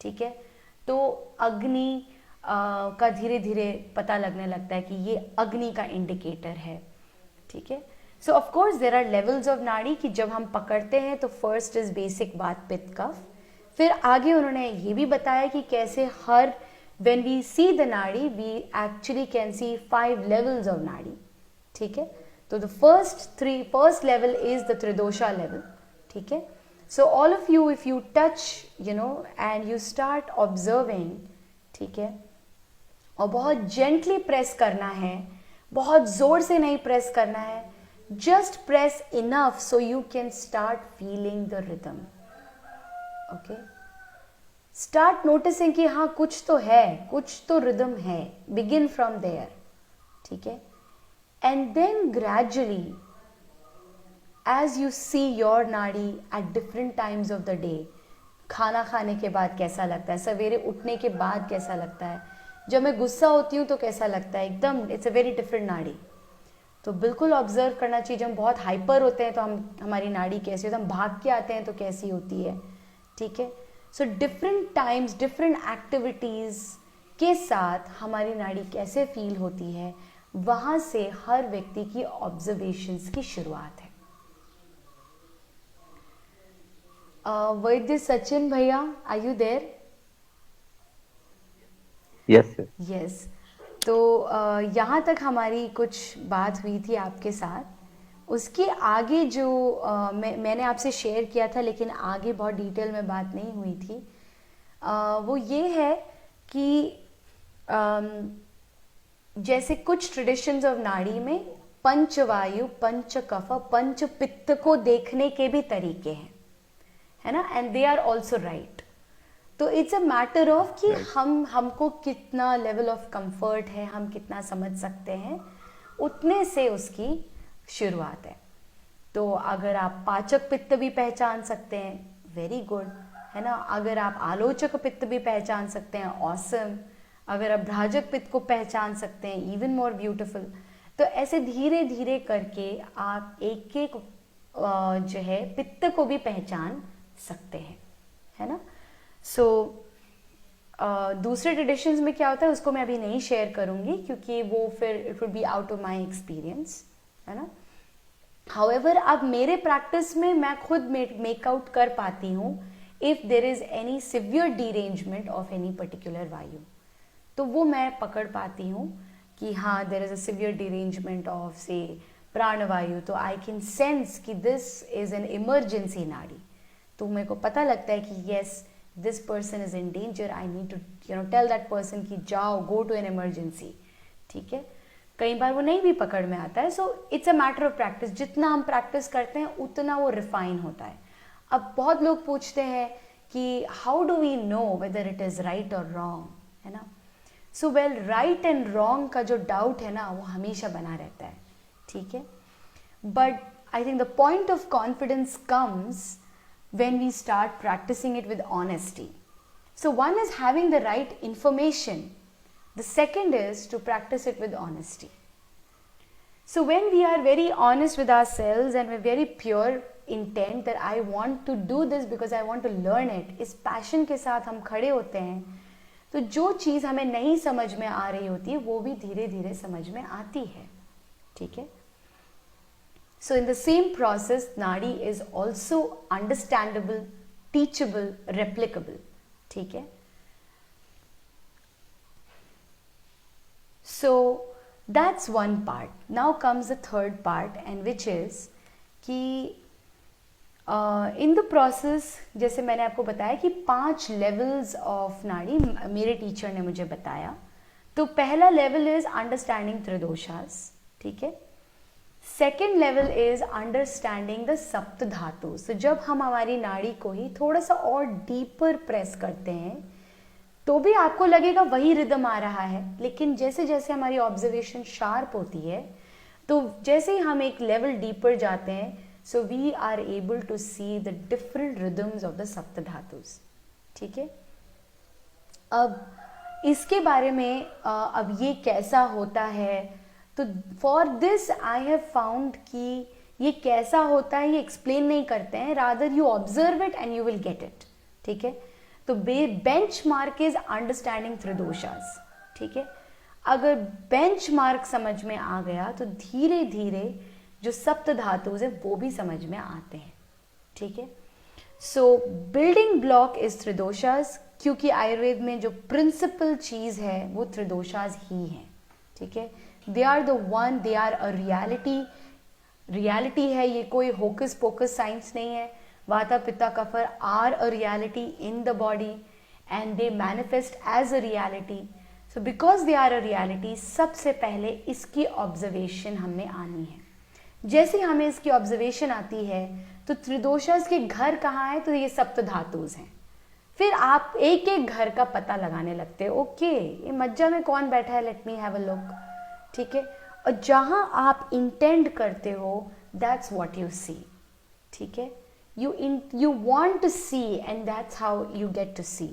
Speaker 2: ठीक है। तो अग्नि का धीरे धीरे पता लगने लगता है कि ये अग्नि का इंडिकेटर है, ठीक है। So of course there are levels of nadi कि जब हम पकड़ते हैं तो फर्स्ट इज बेसिक वात पित्त कफ। फिर आगे उन्होंने ये भी बताया कि कैसे हर when we see the nadi we actually can see 5 levels of nadi, ठीक है। तो the first level is the tridosha level, ठीक है। So all of you if you touch you know and you start observing, ठीक है, और बहुत जेंटली प्रेस करना है बहुत ज़ोर से नहीं प्रेस करना है, just press enough so you can start feeling the rhythm. Okay, start noticing कि हाँ कुछ तो है, कुछ तो रिदम है. Begin from there. ठीक है, and then gradually as you see your nadi at different times of the day, खाना खाने के बाद कैसा लगता है, सवेरे उठने के बाद कैसा लगता है, जब मैं गुस्सा होती हूँ तो कैसा लगता है, एकदम इट्स अ वेरी डिफरेंट नाड़ी. तो बिल्कुल ऑब्जर्व करना चाहिए. जब हम बहुत हाइपर होते हैं तो हमारी नाड़ी कैसी होती है, हम भाग के आते हैं तो कैसी होती है. ठीक है, so different times different activities के साथ हमारी नाड़ी कैसे फील होती है, वहाँ से हर व्यक्ति की ऑब्जर्वेशंस की शुरुआत है. वैद्य सचिन भैया, are you there?
Speaker 3: Yes sir.
Speaker 2: Yes. तो यहाँ तक हमारी कुछ बात हुई थी आपके साथ. उसके आगे जो मैंने आपसे शेयर किया था, लेकिन आगे बहुत डिटेल में बात नहीं हुई थी, वो ये है कि जैसे कुछ ट्रेडिशंस ऑफ नाड़ी में पंचवायु, पंच कफ, पंच पित्त को देखने के भी तरीके हैं, है ना, and they are also right. तो इट्स अ मैटर ऑफ कि हमको कितना लेवल ऑफ कंफर्ट है, हम कितना समझ सकते हैं, उतने से उसकी शुरुआत है. तो अगर आप पाचक पित्त भी पहचान सकते हैं, वेरी गुड, है ना. अगर आप आलोचक पित्त भी पहचान सकते हैं, ऑसम. अगर आप भ्राजक पित्त को पहचान सकते हैं, इवन मोर ब्यूटिफुल. तो ऐसे धीरे धीरे करके आप एक एक जो है पित्त को भी पहचान सकते हैं, है ना. सो दूसरे ट्रेडिशंस में क्या होता है उसको मैं अभी नहीं शेयर करूंगी, क्योंकि वो फिर it would be out of my experience, है ना. हाउएवर अब मेरे प्रैक्टिस में मैं खुद मेकआउट कर पाती हूँ if there is any severe derangement of any particular vayu. तो वो मैं पकड़ पाती हूँ कि हाँ there is a severe derangement of से प्राणवायु, तो आई कैन सेंस कि this is an emergency nadi. तो मेरे को पता लगता है कि yes this person is in danger, I need to tell that person कि जाओ, गो टू एन इमरजेंसी. ठीक है, कई बार वो नहीं भी पकड़ में आता है. So it's a matter of practice. जितना हम प्रैक्टिस करते हैं उतना वो रिफाइन होता है. अब बहुत लोग पूछते हैं कि how do we know whether it is right और रॉन्ग, है ना. So well, right and wrong का जो डाउट है ना वो हमेशा बना रहता है. ठीक है, but I think the point of confidence comes when we start practicing it with honesty. So one is having the right information. The second is to practice it with honesty. So when we are very honest with ourselves and with very pure intent that I want to do this because I want to learn it, इस passion के साथ हम खड़े होते हैं, तो जो चीज़ हमें नहीं समझ में आ रही होती है वो भी धीरे धीरे समझ में आती है. ठीक है. So in the same process, Nadi is also understandable, teachable, replicable. ठीक है. So that's one part. Now comes the third part, and which is कि in the process, जैसे मैंने आपको बताया कि 5 levels of नाड़ी मेरे टीचर ने मुझे बताया. तो पहला लेवल इज अंडरस्टैंडिंग त्रिदोषास. ठीक है. Second level is understanding the सप्त धातु. सो जब हम हमारी नाड़ी को ही थोड़ा सा और डीपर प्रेस करते हैं तो भी आपको लगेगा वही रिदम आ रहा है, लेकिन जैसे जैसे हमारी ऑब्जर्वेशन शार्प होती है तो जैसे ही हम एक लेवल डीपर जाते हैं, so we are able to see the different rhythms of the sapta dhatus. ठीक है. अब इसके बारे में अब ये कैसा होता है, तो for this I have found कि ये कैसा होता है ये एक्सप्लेन नहीं करते हैं, rather you observe it and you will get it. ठीक है. तो बेंच मार्क इज अंडरस्टैंडिंग त्रिदोषास. ठीक है. अगर बेंच मार्क समझ में आ गया तो धीरे धीरे जो सप्त धातु है वो भी समझ में आते हैं. ठीक है. सो बिल्डिंग ब्लॉक इज त्रिदोषास, क्योंकि आयुर्वेद में जो प्रिंसिपल चीज है वो त्रिदोषास ही है. ठीक है. They are the one, they are a reality. Reality है, ये कोई होकस पोकस साइंस नहीं है. वाता पित्ता कफर are a reality in the body and they manifest as a reality. So because they are a reality, सबसे पहले इसकी ऑब्जर्वेशन हमने आनी है। जैसे हमें इसकी ऑब्जर्वेशन आती है तो त्रिदोषास के घर कहाँ है, तो ये सप्त धातुज हैं। फिर आप एक एक घर का पता लगाने लगते हैं, ओके ये मज्जा में कौन बैठा है, let me have a look, ठीक है। और जहाँ आप इंटेंड करते हो दैट्स व्हाट यू सी, ठीक है। you want to see and that's how you get to see.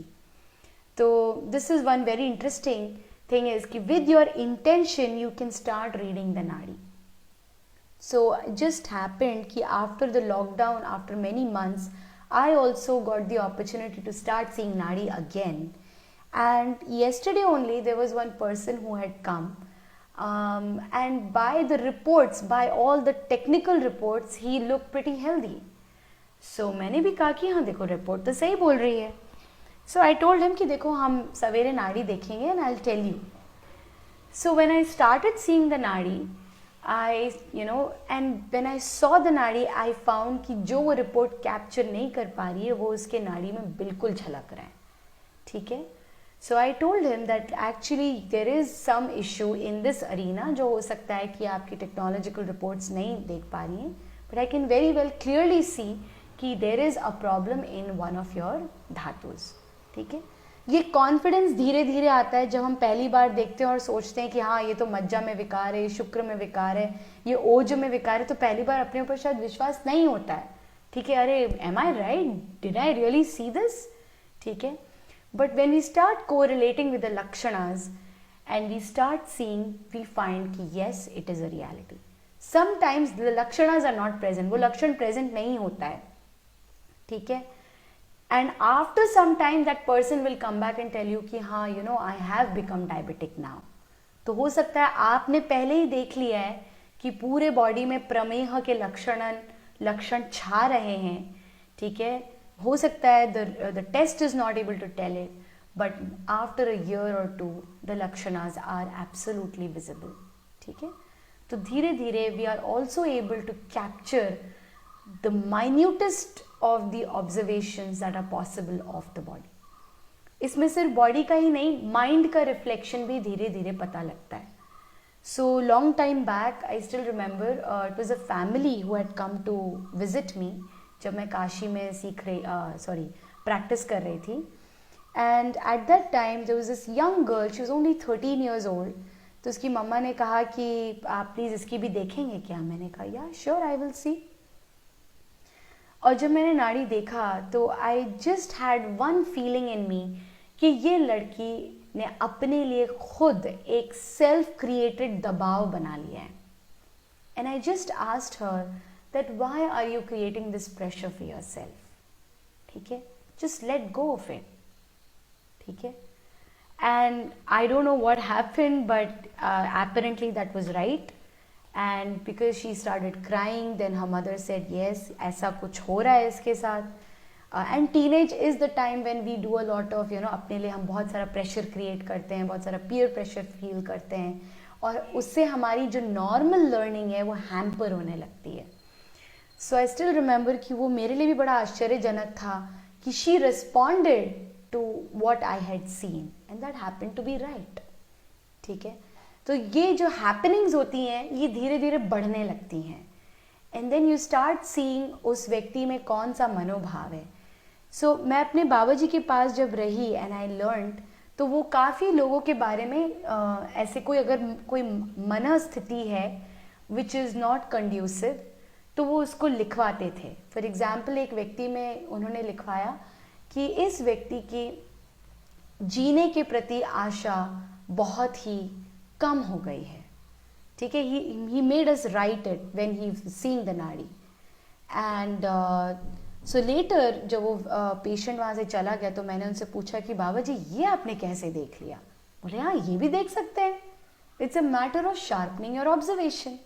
Speaker 2: So this is one very interesting thing is कि with your intention you can start reading the nadi. So it just happened कि after the lockdown, after many months, I also got the opportunity to start seeing nadi again. And yesterday only there was one person who had come, and by the reports, by all the technical reports, he looked pretty healthy. सो मैंने भी कहा कि हाँ देखो report तो सही बोल रही है। सो आई टोल्ड हिम कि देखो हम सवेरे नाड़ी देखेंगे and I will tell you. So when I started seeing the nadi, I and when I saw the nadi I found कि जो वो रिपोर्ट कैप्चर नहीं कर पा रही है वो उसके नाड़ी में बिल्कुल झलक रहा है, ठीक है। So I told him that actually there is some issue in this arena, जो हो सकता है कि आपकी टेक्नोलॉजिकल रिपोर्ट्स नहीं देख पा रही हैं, but I can very well clearly see कि there is a problem in one of your dhatus, ठीक है। ये कॉन्फिडेंस धीरे धीरे आता है जब हम पहली बार देखते हैं और सोचते हैं कि हाँ ये तो मज्जा में विकार है, शुक्र में विकार है, ये ओज में विकार है, तो पहली बार अपने ऊपर शायद विश्वास नहीं होता है, ठीक है। अरे am I right, did I really see this, ठीक है। बट वेन वी स्टार्ट को relating with the lakshanas and we start seeing, we find कि yes it is a reality. Sometimes the lakshanas are not present, वो लक्षण present नहीं होता है, ठीक है। And after some time that person will come back and tell you कि हाँ you know I have become diabetic now. तो हो सकता है आपने पहले ही देख लिया है कि पूरे बॉडी में प्रमेह के लक्षण छा रहे हैं, ठीक है। हो सकता है the test is not able to tell it, but after a year or two the lakshanas are absolutely visible, ठीक है। तो धीरे धीरे we are also able to capture the minutest of the observations that are possible of the body. इसमें सिर्फ body का ही नहीं, mind का रिफ्लेक्शन भी धीरे धीरे पता लगता है। So long time back I still remember it was a family who had come to visit me जब मैं काशी में प्रैक्टिस कर रही थी। And at that time there was this young girl, she was only 13 years old। तो उसकी मम्मा ने कहा कि आप प्लीज़ इसकी भी देखेंगे क्या? मैंने कहा या श्योर आई विल सी। और जब मैंने नाड़ी देखा तो I just had one feeling in me कि ये लड़की ने अपने लिए खुद एक सेल्फ क्रिएटेड दबाव बना लिया है। And I just asked her that why are you creating this pressure for yourself, ठीक है, just let go of it, ठीक है। And I don't know what happened but apparently that was right. And because she started crying, then her mother said yes, ऐसा कुछ हो रहा है इसके साथ। And teenage is the time when we do a lot of अपने लिए हम बहुत सारा प्रेशर क्रिएट करते हैं, बहुत सारा पीयर प्रेशर फील करते हैं, और उससे हमारी जो नॉर्मल लर्निंग है वो हैम्पर होने लगती है। सो आई स्टिल रिमेंबर कि वो मेरे लिए भी बड़ा आश्चर्यजनक था कि she responded to what I had seen and that happened to be right, ठीक है। तो ये जो हैपनिंग्स होती हैं ये धीरे धीरे बढ़ने लगती हैं, and then you start seeing उस व्यक्ति में कौन सा मनोभाव है। सो मैं अपने बाबा जी के पास जब रही एंड आई लर्नड, तो वो काफ़ी लोगों के बारे में ऐसे अगर कोई मनस्थिति है विच इज़ नॉट कंड्यूसिव तो वो उसको लिखवाते थे। फॉर एग्जाम्पल एक व्यक्ति में उन्होंने लिखवाया कि इस व्यक्ति की जीने के प्रति आशा बहुत ही कम हो गई है, ठीक है। He made us right it when he seeing the nadi. And so letter जब वो पेशेंट वहाँ से चला गया तो मैंने उनसे पूछा कि बाबा जी ये आपने कैसे देख लिया? बोले हाँ ये भी देख सकते हैं, it's a matter of sharpening your observation.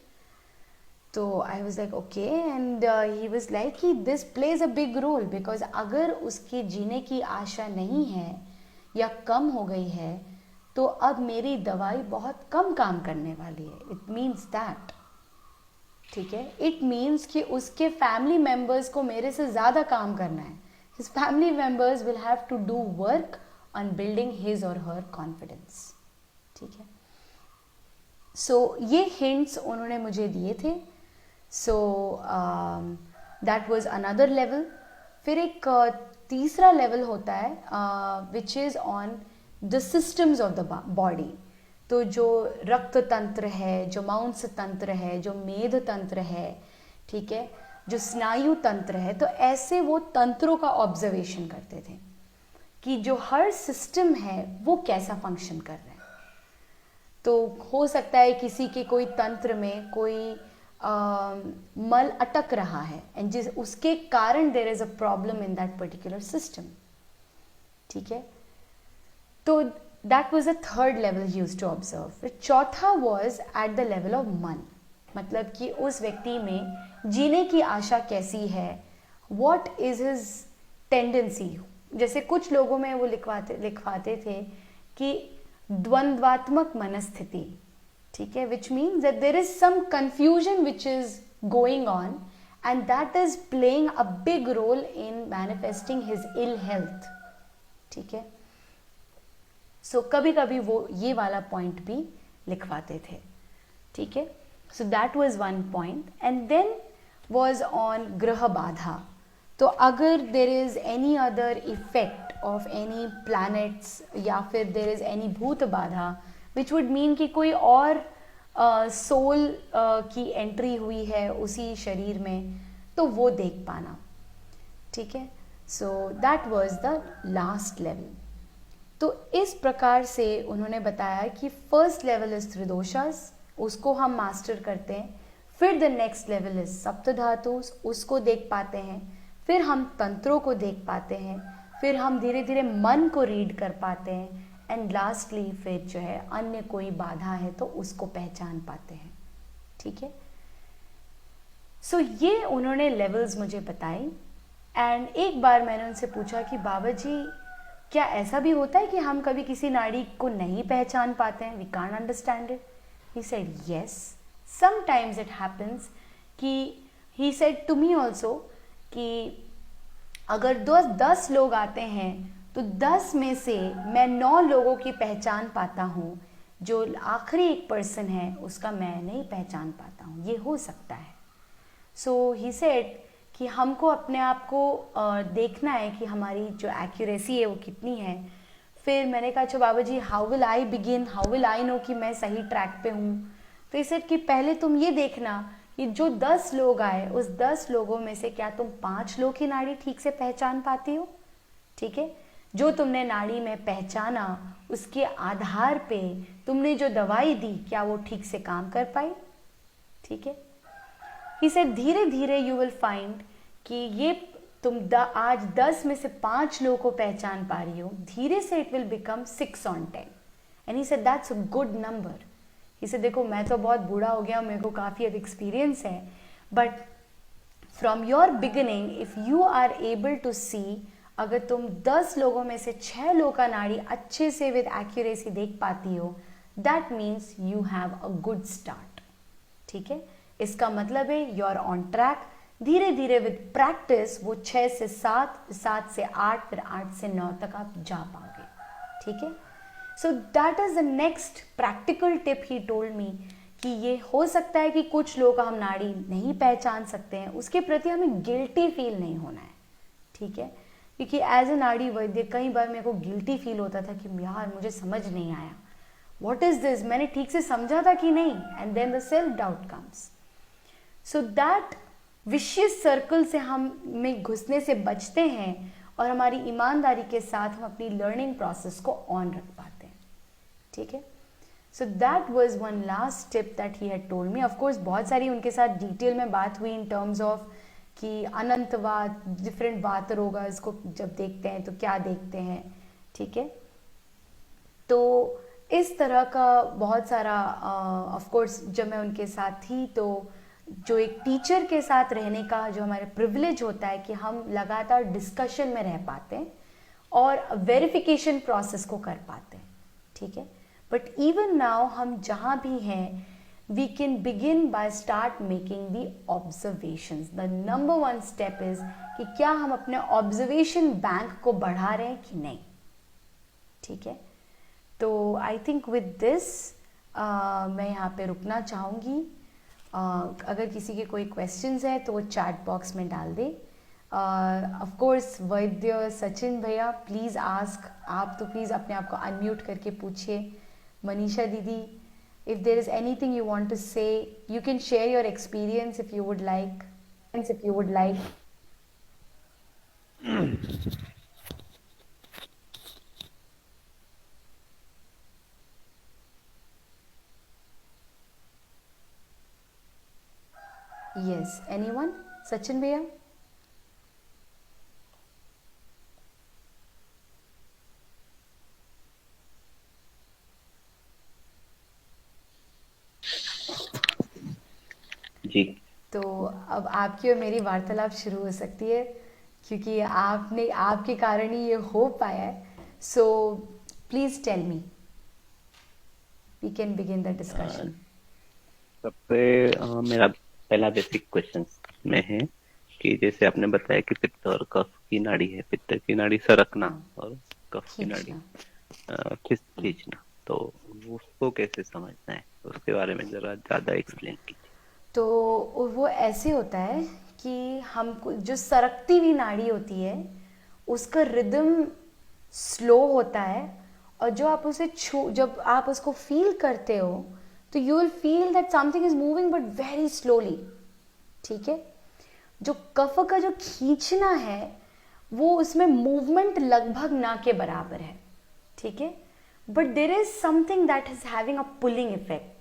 Speaker 2: तो I was like okay, and he was like कि this plays a big role, because अगर उसके जीने की आशा नहीं है या कम हो गई है तो अब मेरी दवाई बहुत कम काम करने वाली है। इट मीन्स दैट, ठीक है, इट मीन्स कि उसके फैमिली मेम्बर्स को मेरे से ज़्यादा काम करना है। His family members will have to do work on building his और हर कॉन्फिडेंस, ठीक है। सो ये हिंट्स उन्होंने मुझे दिए थे। सो दैट वाज अनदर लेवल। फिर एक तीसरा लेवल होता है which is on the systems of the body. तो जो रक्त तंत्र है, जो मांस तंत्र है, जो मेद तंत्र है, ठीक है, जो स्नायु तंत्र है, तो ऐसे वो तंत्रों का ऑब्जर्वेशन करते थे कि जो हर सिस्टम है वो कैसा फंक्शन कर रहा है। तो हो सकता है किसी के कोई तंत्र में कोई मल अटक रहा है एंड जिस उसके कारण there is a problem in that particular system, ठीक है। तो that was a third level used to observe. चौथा was at the level of man, मतलब कि उस व्यक्ति में जीने की आशा कैसी है, व्हाट इज हिज टेंडेंसी। जैसे कुछ लोगों में वो लिखवाते थे कि द्वंद्वात्मक मनस्थिति, ठीक है, which means that there is some confusion which is going on and that is playing a big role in manifesting his ill health, ठीक है। सो कभी कभी वो ये वाला पॉइंट भी लिखवाते थे, ठीक है। So that was one point and then was on graha badha. तो अगर there is any other effect of any planets या फिर देर इज एनी भूत बाधा विच वुड मीन कि कोई और सोल की एंट्री हुई है उसी शरीर में, तो वो देख पाना, ठीक है। So that was the last level. तो इस प्रकार से उन्होंने बताया कि फर्स्ट लेवल इज त्रिदोषास, उसको हम मास्टर करते हैं। फिर द नेक्स्ट लेवल इज सप्तधातुस, उसको देख पाते हैं। फिर हम तंत्रों को देख पाते हैं। फिर हम धीरे धीरे मन को रीड कर पाते हैं एंड लास्टली फिर जो है अन्य कोई बाधा है तो उसको पहचान पाते हैं, ठीक है। सो ये उन्होंने लेवल्स मुझे बताई एंड एक बार मैंने उनसे पूछा कि बाबा जी क्या ऐसा भी होता है कि हम कभी किसी नाड़ी को नहीं पहचान पाते हैं, we can't understand it. He said yes, sometimes it happens. कि he said to me also कि अगर 10 लोग आते हैं तो 10 में से मैं 9 लोगों की पहचान पाता हूँ, जो आखिरी एक पर्सन है उसका मैं नहीं पहचान पाता हूँ, ये हो सकता है। सो ही सेड कि हमको अपने आप को देखना है कि हमारी जो एक्यूरेसी है वो कितनी है। फिर मैंने कहा अच्छा Baba ji how will I begin, how will I know कि मैं सही ट्रैक पे हूँ। तो इसे कि पहले तुम ये देखना कि जो 10 लोग आए उस 10 लोगों में से क्या तुम 5 लोग की नाड़ी ठीक से पहचान पाती हो, ठीक है। जो तुमने नाड़ी में पहचाना उसके आधार पे तुमने जो दवाई दी क्या वो ठीक से काम कर पाई, ठीक है। इसे धीरे धीरे यू विल फाइंड कि ये तुम आज 10 में से 5 लोगों को पहचान पा रही हो, धीरे से it will become 6 on 10 and he said that's a good number. इसे देखो मैं तो बहुत बूढ़ा हो गया, मेरे को काफ़ी अब एक्सपीरियंस है, but from your beginning if you are able to see, अगर तुम 10 लोगों में से 6 लोगों का नाड़ी अच्छे से विद एक्यूरेसी देख पाती हो, that means you have a good start, ठीक है। इसका मतलब है यू आर ऑन ट्रैक। धीरे धीरे विद प्रैक्टिस वो 6 से 7, 7 से 8, फिर 8 से 9 तक आप जा पाओगे, ठीक है। So that is the next practical tip he told me कि ये हो सकता है कि कुछ लोग हम नाड़ी नहीं पहचान सकते हैं, उसके प्रति हमें गिल्टी फील नहीं होना है, ठीक है। क्योंकि एज ए नाड़ी वैद्य कई बार मेरे को गिल्टी फील होता था कि यार मुझे समझ नहीं आया, व्हाट इज दिस, मैंने ठीक से समझा था कि नहीं, and then the self doubt comes. So that vicious circle से हम में घुसने से बचते हैं और हमारी ईमानदारी के साथ हम अपनी लर्निंग प्रोसेस को ऑन रख पाते हैं, ठीक है। So that was one last tip that he had told me. Of course बहुत सारी उनके साथ डिटेल में बात हुई इन टर्म्स ऑफ कि अनंतवाद, डिफरेंट वात रोगा, इसको जब देखते हैं तो क्या देखते हैं, ठीक है। तो इस तरह का बहुत सारा ऑफ कोर्स जब मैं उनके साथ थी तो जो एक टीचर के साथ रहने का जो हमारा प्रिविलेज होता है कि हम लगातार डिस्कशन में रह पाते हैं और वेरिफिकेशन प्रोसेस को कर पाते हैं, ठीक है। बट इवन नाउ हम जहाँ भी हैं we can begin by start making the observations. The number one step is कि क्या हम अपने observation bank को बढ़ा रहे हैं कि नहीं, ठीक है। तो आई थिंक विद दिस मैं यहाँ पे रुकना चाहूँगी. अगर किसी के कोई क्वेश्चंस है तो वो चैट बॉक्स में डाल दे. ऑफ कोर्स वैद्य सचिन भैया प्लीज़ आस्क. आप तो प्लीज़ अपने आप को अनम्यूट करके पूछिए. मनीषा दीदी, if there is anything you want to say, you can share your experience if you would like. Yes, anyone? Sachin भैया.
Speaker 3: जी.
Speaker 2: तो अब आपकी और मेरी वार्तालाप शुरू हो सकती है क्योंकि आपके कारण ही ये हो पाया है. So please tell me, we can begin the discussion.
Speaker 3: सबसे मेरा पहला बेसिक क्वेश्चन में है कि जैसे आपने बताया कि पित्त और कफ की नाड़ी है, पित्त की नाड़ी सरकना और कफ की नाड़ी खींचना, तो उसको कैसे समझना है, उसके बारे में जरा ज्यादा एक्सप्लेन कीजिए.
Speaker 2: तो वो ऐसे होता है कि हमको जो सरकती हुई नाड़ी होती है उसका रिदम स्लो होता है, और जो आप उसे जब आप उसको फील करते हो तो you will feel that something is moving but very slowly. ठीक है. जो कफ का जो खींचना है वो उसमें मूवमेंट लगभग ना के बराबर है. ठीक है. But there is something that is having a pulling effect.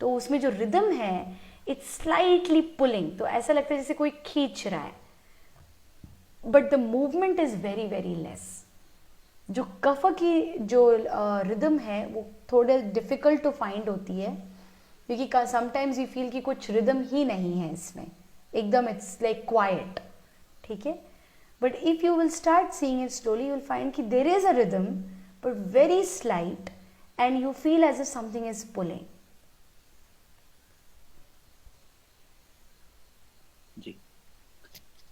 Speaker 2: तो उसमें जो रिदम है इट्स स्लाइटली पुलिंग. तो ऐसा लगता है जैसे कोई खींच रहा है, but the movement is very very less. जो कफ की जो रिदम है वो थोड़े डिफिकल्ट टू फाइंड होती है क्योंकि समटाइम्स यू फील कि कुछ रिदम ही नहीं है इसमें, एकदम इट्स लाइक क्वाइट. ठीक है. But if you will start seeing it slowly you will find कि there is a rhythm but very slight and you feel as if something is pulling.
Speaker 3: जी.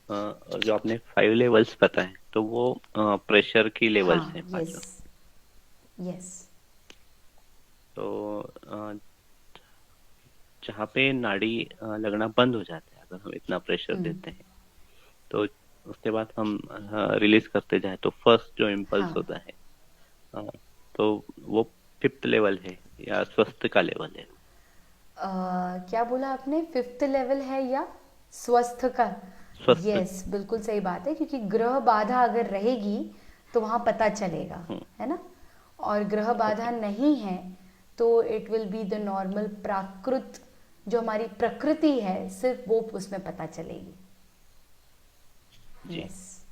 Speaker 3: और जो आपने 5 लेवल्स बताए तो वो प्रेशर की लेवल्स हैं पांचों.
Speaker 2: यस.
Speaker 3: तो जहाँ पे नाड़ी लगना बंद हो जाता है अगर हम इतना प्रेशर देते हैं, तो उसके बाद हम रिलीज करते जाए तो फर्स्ट जो इम्पल्स होता है तो वो 5th लेवल है या स्वस्थ का लेवल है?
Speaker 2: क्या बोला आपने, 5th लेवल है या स्वस्थ का? यस, बिल्कुल सही बात है क्योंकि ग्रह बाधा अगर रहेगी तो वहाँ पता चलेगा, है ना. और ग्रह बाधा नहीं है तो it will be the normal प्राकृत, जो हमारी प्रकृति है सिर्फ वो उसमें पता चलेगी. यस.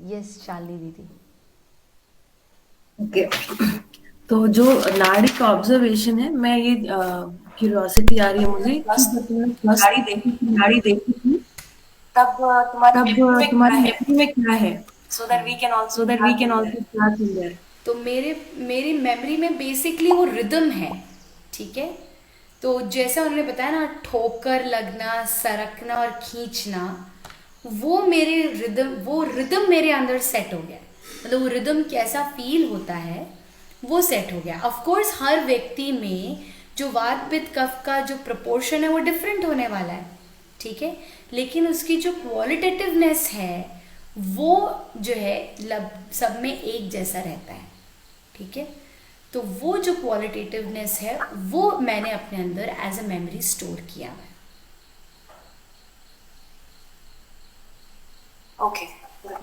Speaker 2: यस शालिनी दीदी.
Speaker 1: ओके. तो जो नाड़ी का ऑब्जर्वेशन है, मैं ये क्यूरियोसिटी आ रही है मुझे कि जब तुमने नाड़ी देखी थी तब तुम्हारी मेमोरी में क्या है, so that we can also start in there.
Speaker 2: तो मेरी मेमोरी में बेसिकली वो रिदम है. ठीक है. तो जैसा उन्होंने बताया ना, ठोकर लगना, सरकना और खींचना, वो रिदम मेरे अंदर सेट हो गया. मतलब वो रिदम कैसा फील होता है वो सेट हो गया. ऑफ कोर्स हर व्यक्ति में जो वात पित्त कफ का जो प्रपोर्शन है वो डिफरेंट होने वाला है. ठीक है. लेकिन उसकी जो क्वालिटेटिवनेस है वो जो है सब में एक जैसा रहता है. ठीक है. तो वो जो क्वालिटेटिवनेस है वो मैंने अपने अंदर एज अ मेमोरी स्टोर किया है.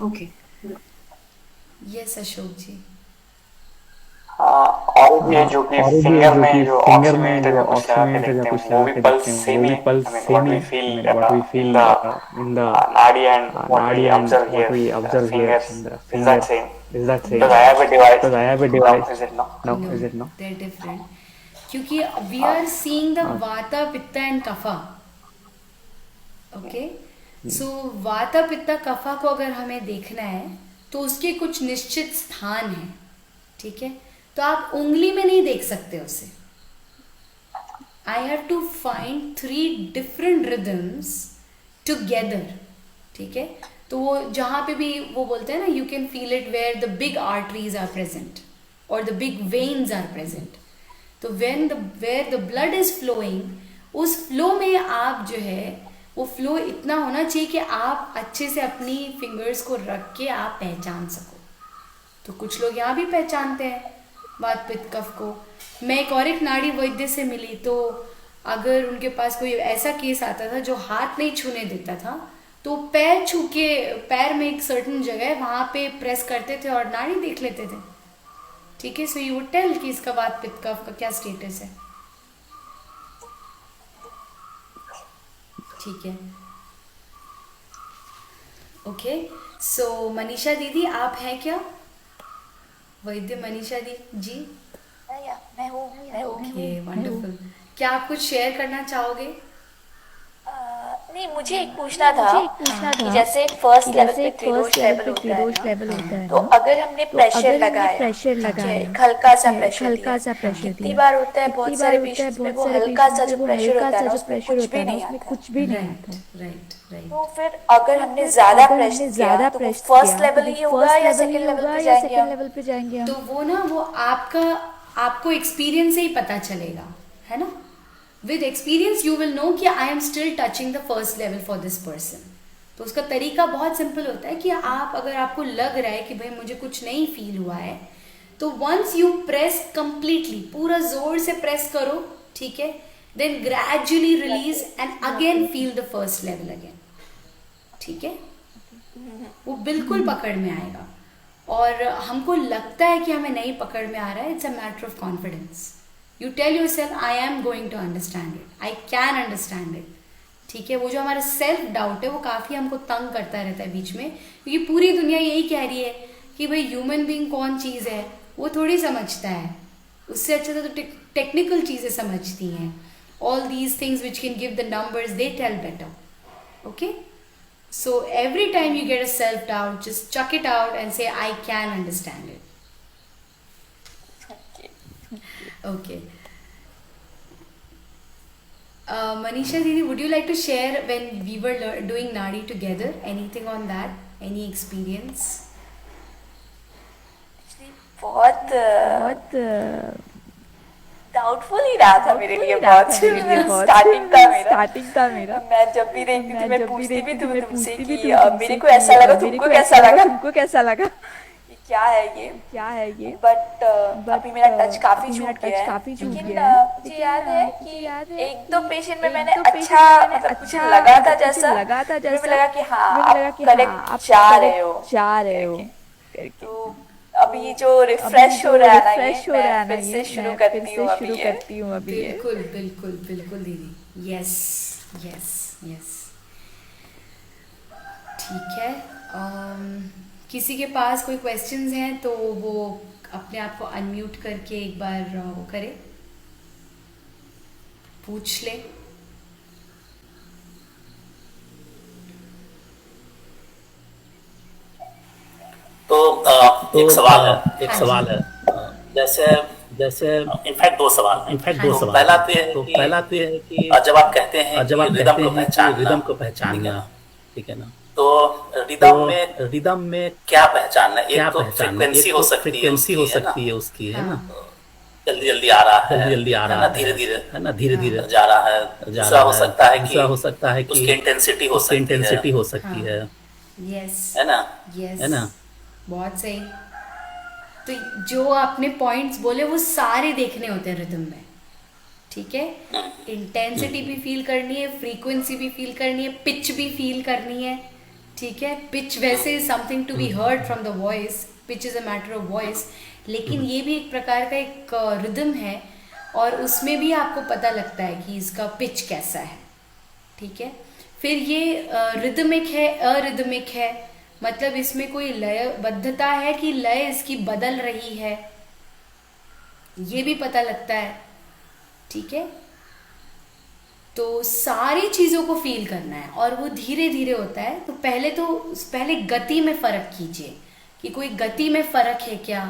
Speaker 1: ओके.
Speaker 2: यस अशोक जी.
Speaker 4: और ये जो कि फिंगर में जो ऑक्सीमीटर या कुछ लगा के देखते हैं वो भी पल्स सेम ही, what we feel in the nadi and what we observe here fingers is that same. Because I have a device. Now, is it no?
Speaker 2: They're different. क्योंकि we are seeing the vata, pitta and kapha. Okay? So vata, pitta, kapha को अगर हमें देखना है तो उसके कुछ निश्चित स्थान हैं. ठीक है. तो आप उंगली में नहीं देख सकते उसे. I have to find 3 different rhythms together. ठीक है. तो वो जहाँ पे भी वो बोलते हैं ना, you can feel it where the big arteries are present और the big veins are present. तो where the blood is flowing, उस फ्लो में आप जो है वो फ्लो इतना होना चाहिए कि आप अच्छे से अपनी फिंगर्स को रख के आप पहचान सको. तो कुछ लोग यहाँ भी पहचानते हैं वात पित्त कफ को. मैं एक नाड़ी वैद्य से मिली, तो अगर उनके पास कोई ऐसा केस आता था जो हाथ नहीं छूने देता था, तो पैर छू के, पैर में एक सर्टन जगह है वहाँ पे प्रेस करते थे और नाड़ी देख लेते थे. ठीक है, सो यू वुड टेल कि इसका वात पित्त कफ का क्या स्टेटस है. ठीक है, ओके. सो मनीषा दीदी आप हैं क्या? वैद्य मनीषा जी.
Speaker 5: मैं हूँ.
Speaker 2: Okay, wonderful. क्या आप कुछ शेयर करना चाहोगे?
Speaker 5: नहीं, मुझे एक पूछना था कि जैसे फर्स्ट लेवल पे त्रिदोष लेवल होता है, तो अगर हमने प्रेशर लगाया, हल्का सा प्रेशर, कितनी बार होता है बहुत सारे पेशेंट्स में वो हल्का सा जो प्रेशर होता है उसमें कुछ भी नहीं आता.
Speaker 2: राइट.
Speaker 5: तो फिर अगर हमने ज्यादा प्रेशर किया तो फर्स्ट लेवल ही होगा या सेकंड लेवल पे जाएंगे?
Speaker 2: तो वो आपको एक्सपीरियंस से ही पता चलेगा, है ना. With experience you will know कि I am still touching the first level for this person. तो उसका तरीका बहुत सिंपल होता है कि अगर आपको लग रहा है कि भाई मुझे कुछ नहीं फील हुआ है, तो वंस यू प्रेस कंप्लीटली, पूरा जोर से प्रेस करो, ठीक है, then gradually release and again feel the first level again. ठीक है, वो बिल्कुल पकड़ में आएगा. और हमको लगता है कि हमें नहीं पकड़ में आ रहा है, it's a matter of confidence. You tell yourself I am going to understand it, I can understand it. ठीक है, वो जो हमारा सेल्फ डाउट है वो काफ़ी हमको तंग करता रहता है बीच में, क्योंकि पूरी दुनिया यही कह रही है कि भाई ह्यूमन बीइंग कौन चीज़ है वो थोड़ी समझता है. उससे अच्छा तो टेक्निकल चीज़ें समझती हैं. All these things which can give the numbers, they tell better. Okay, so every time you get a self doubt, just chuck it out and say I can understand it. Okay. Manisha Didi, would you like to share when we were doing Nadi together? Anything on that? Any experience?
Speaker 5: बहुत doubtful ही रहा था मेरे लिए. बहुत starting था मेरा. मैं जब भी देखती थी मैं पूछती भी थी तुमसे कि मेरे को ऐसा लगा, तुमको कैसा लगा, क्या है ये. बट अभी मेरा टच काफी छूट गया है. लेकिन मुझे याद है कि एक दो पेशेंट में मैंने अच्छा मतलब कुछ लगा था जैसा, मुझे लगा कि हाँ आप करेक्ट जा रहे हो. तो अभी जो रिफ्रेश हो रहा है ना, ये मैं फिर से शुरू करती हूँ अभी.
Speaker 2: बिल्कुल दीदी. यस. ठीक है. किसी के पास कोई क्वेश्चंस हैं तो वो अपने आप को अनम्यूट करके एक बार वो करे, पूछ ले.
Speaker 6: तो एक सवाल है. जैसे इनफैक्ट दो सवाल हैं. पहला तो ये है कि जब आप कहते हैं रिदम को पहचानना, ठीक है ना, तो रिदम में क्या पहचानना? एक तो फ्रीक्वेंसी हो सकती है उसकी, है ना, जल्दी आ रहा है, धीरे धीरे जा रहा है. दूसरा हो सकता है कि उसकी इंटेंसिटी हो सकती है. है ना.
Speaker 2: बहुत सही. तो जो आपने पॉइंट्स बोले वो सारे देखने होते हैं रिदम में. ठीक है, इंटेंसिटी भी फील करनी है, फ्रीक्वेंसी भी फील करनी है, पिच भी फील करनी है. ठीक है, पिच वैसे something to be heard from the voice, pitch is a matter of voice, लेकिन ये भी एक प्रकार का एक रिदम है और उसमें भी आपको पता लगता है कि इसका पिच कैसा है. ठीक है, फिर ये रिदमिक है, अरिदमिक है, मतलब इसमें कोई लयबद्धता है कि लय इसकी बदल रही है, ये भी पता लगता है. ठीक है, तो सारी चीज़ों को फील करना है और वो धीरे धीरे होता है. तो पहले गति में फ़र्क कीजिए कि कोई गति में फ़र्क है क्या,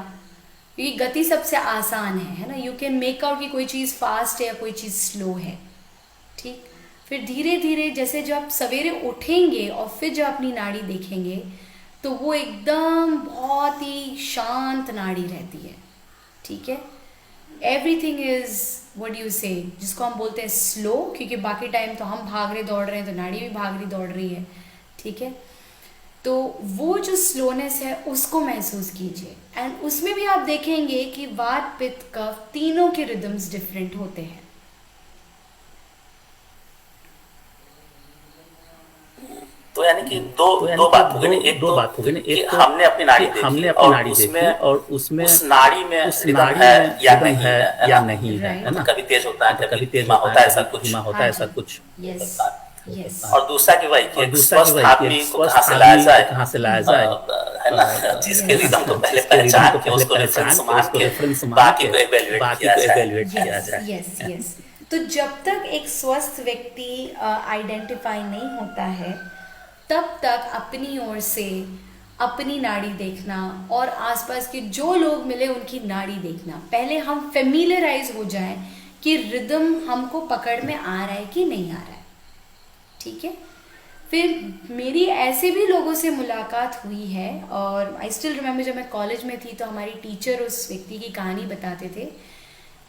Speaker 2: क्योंकि गति सबसे आसान है ना. यू कैन मेक आउट कि कोई चीज़ फास्ट है या कोई चीज़ स्लो है. ठीक, फिर धीरे धीरे जैसे जब आप सवेरे उठेंगे और फिर जब अपनी नाड़ी देखेंगे तो वो एकदम बहुत ही शांत नाड़ी रहती है, ठीक है। एवरीथिंग इज व्हाट यू से, जिसको हम बोलते हैं स्लो, क्योंकि बाकी टाइम तो हम भाग रहे दौड़ रहे हैं तो नाड़ी भी भाग रही दौड़ रही है, ठीक है। तो वो जो स्लोनेस है उसको महसूस कीजिए, एंड उसमें भी आप देखेंगे कि वात पित्त कफ तीनों के रिदम्स डिफरेंट होते हैं।
Speaker 6: तो यानी कि दो बात हो गई, एक
Speaker 3: दो बात हो गई,
Speaker 6: कि
Speaker 3: एक तो
Speaker 6: हमने अपनी नाड़ी देखी
Speaker 3: हमने अपनी नाड़ी देखी और उसमें
Speaker 6: उस नाड़ी में रिदम है या नहीं है,
Speaker 3: या नहीं है, है ना।
Speaker 6: कभी तेज होता है,
Speaker 3: कभी तेज
Speaker 6: धीमा होता है, ऐसा कुछ
Speaker 3: धीमा होता है, ऐसा कुछ।
Speaker 2: Yes yes.
Speaker 6: और दूसरा कि भाई
Speaker 3: और
Speaker 6: कि
Speaker 3: दूसरा
Speaker 6: स्वस्थ
Speaker 3: कि
Speaker 6: आदमी
Speaker 3: भाई
Speaker 6: को कहाँ से लाया जाए,
Speaker 3: कहाँ से लाया जाए,
Speaker 6: है ना, जिसके रिदम को पहले पहचान के उसको रेफरेंस मान के बाकी को इवैल्यूएट किया जाए।
Speaker 2: Yes yes. तो जब तक एक स्वस्थ व्यक्ति आइडेंटिफाई नहीं होता है तब तक अपनी ओर से अपनी नाड़ी देखना और आसपास के जो लोग मिले उनकी नाड़ी देखना, पहले हम फेमिलियराइज हो जाएं कि रिदम हमको पकड़ में आ रहा है कि नहीं आ रहा है, ठीक है। फिर मेरी ऐसे भी लोगों से मुलाकात हुई है, और आई स्टिल रिमेम्बर जब मैं कॉलेज में थी तो हमारी टीचर उस व्यक्ति की कहानी बताते थे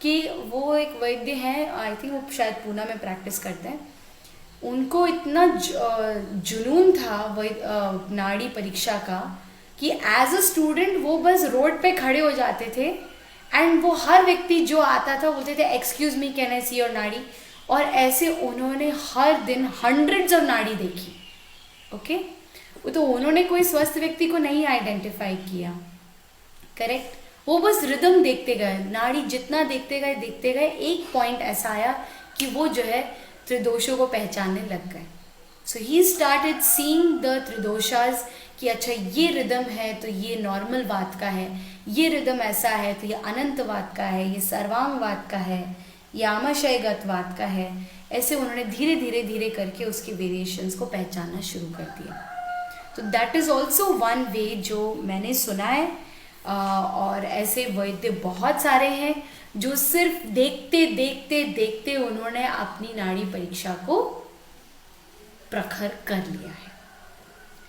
Speaker 2: कि वो एक वैद्य हैं, आई थिंक वो शायद पूना में प्रैक्टिस करते हैं। उनको इतना जुनून था नाड़ी परीक्षा का कि एज अ स्टूडेंट वो बस रोड पे खड़े हो जाते थे एंड वो हर व्यक्ति जो आता था बोलते थे excuse me can I C your नाड़ी, और ऐसे उन्होंने हर दिन हंड्रेड्स ऑफ नाड़ी देखी, ओके। तो उन्होंने कोई स्वस्थ व्यक्ति को नहीं आइडेंटिफाई किया, करेक्ट। वो बस रिदम देखते गए, नाड़ी जितना देखते गए एक पॉइंट ऐसा आया कि वो जो है त्रिदोषों को पहचानने लग गए। सो ही स्टार्टेड सीइंग द त्रिदोषास कि अच्छा ये रिदम है तो ये नॉर्मल वात का है, ये रिदम ऐसा है तो ये अनंत वात का है, ये सर्वांग वात का है, ये आमाशयगत वात का है। ऐसे उन्होंने धीरे धीरे करके उसके वेरिएशंस को पहचानना शुरू कर दिया। तो that is also one way जो मैंने सुना है, और ऐसे वैद्य बहुत सारे हैं जो सिर्फ देखते उन्होंने अपनी नाड़ी परीक्षा को प्रखर कर लिया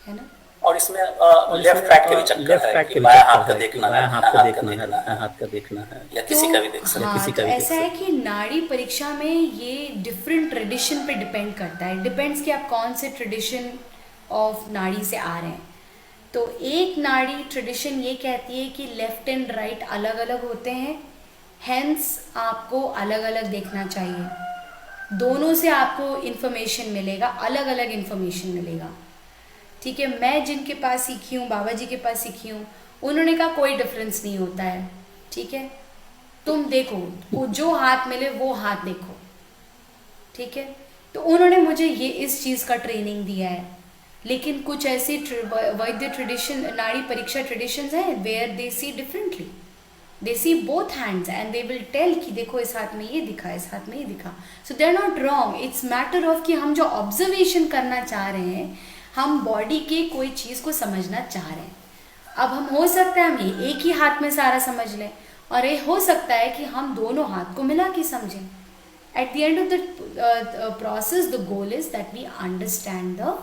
Speaker 2: है ना।
Speaker 6: और इसमें लेफ्ट राइट के भी चक्कर है कि बायां हाथ का देखना है,
Speaker 3: हाथ का देखना है, दायां हाथ का देखना है,
Speaker 6: या किसी का भी देख सकते,
Speaker 2: हाँ,
Speaker 6: किसी का
Speaker 2: तो
Speaker 6: भी देख
Speaker 2: ऐसा है
Speaker 6: सकते।
Speaker 2: कि नाड़ी परीक्षा में ये डिफरेंट ट्रेडिशन पे डिपेंड करता है, डिपेंड्स कि आप कौन से ट्रेडिशन ऑफ नाड़ी से आ रहे हैं। तो एक नाड़ी ट्रेडिशन ये कहती है कि लेफ्ट एंड राइट अलग अलग होते हैं, हेंस आपको अलग अलग देखना चाहिए। दोनों से आपको इन्फॉर्मेशन मिलेगा, अलग अलग इन्फॉर्मेशन मिलेगा, ठीक है। मैं जिनके पास सीखी हूँ, बाबा जी के पास सीखी हूँ, उन्होंने कहा कोई डिफरेंस नहीं होता है, ठीक है। तुम देखो, वो जो हाथ मिले वो हाथ देखो, ठीक है। तो उन्होंने मुझे ये इस चीज़ का ट्रेनिंग दिया है। लेकिन कुछ ऐसे वैद्य ट्रेडिशन, नाड़ी परीक्षा ट्रेडिशंस हैं where they see differently, they see both hands and they will tell कि देखो इस हाथ में ये दिखा, इस हाथ में ये दिखा। So they are not wrong, it's matter of कि हम जो ऑब्जर्वेशन करना चाह रहे हैं, हम बॉडी के कोई चीज़ को समझना चाह रहे हैं। अब हम हो सकता है हम ये एक ही हाथ में सारा समझ लें, और ये हो सकता है कि हम दोनों हाथ को मिला के समझें। At the end of the process the goal is that we understand the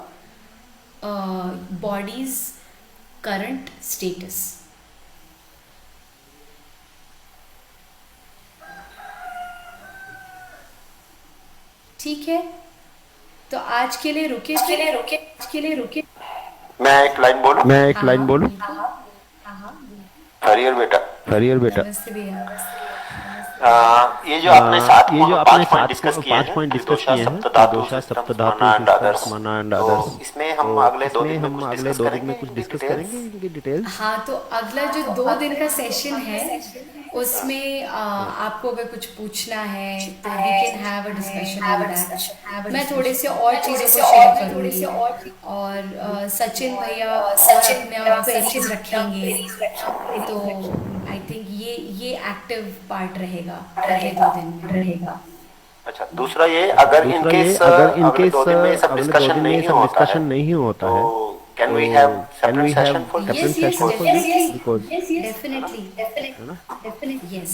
Speaker 2: body's current status. ठीक है, तो आज के लिए रुके।
Speaker 7: मैं एक लाइन बोलूं। हरियर बेटा,
Speaker 2: नमस्ते भैया।
Speaker 7: ये जो आपने सात
Speaker 4: आपने
Speaker 7: पॉइंट डिस्कस किए हैं,
Speaker 4: किए हैं,
Speaker 7: सप्तधातु,
Speaker 4: सप्तधातु,
Speaker 7: आदर्श,
Speaker 4: माना एंड
Speaker 7: तो
Speaker 4: आदर्श।
Speaker 7: इसमें हम अगले 2 दिन में कुछ डिस्कस करेंगे
Speaker 4: इनकी डिटेल्स।
Speaker 2: हाँ, तो अगला जो 2 दिन का सेशन है उसमें आपको अगर कुछ पूछना है तो we can have a discussion on that. मैं थोड़े से और चीज़ों को शेयर करूँगी, और सचिन भैया अपने क्वेरीज रखेंगे, तो आई थिंक ये एक्टिव पार्ट रहेगा अगले 2 दिन में रहेगा।
Speaker 7: अच्छा, दूसरा ये अगर इनकेस अगले 2 दिन में सब डिस्कशन नहीं होता है, Can we have separate session for this?
Speaker 2: Yes, yes,
Speaker 7: Because
Speaker 2: definitely.
Speaker 7: because
Speaker 2: Yes, definitely. Definitely. Yes.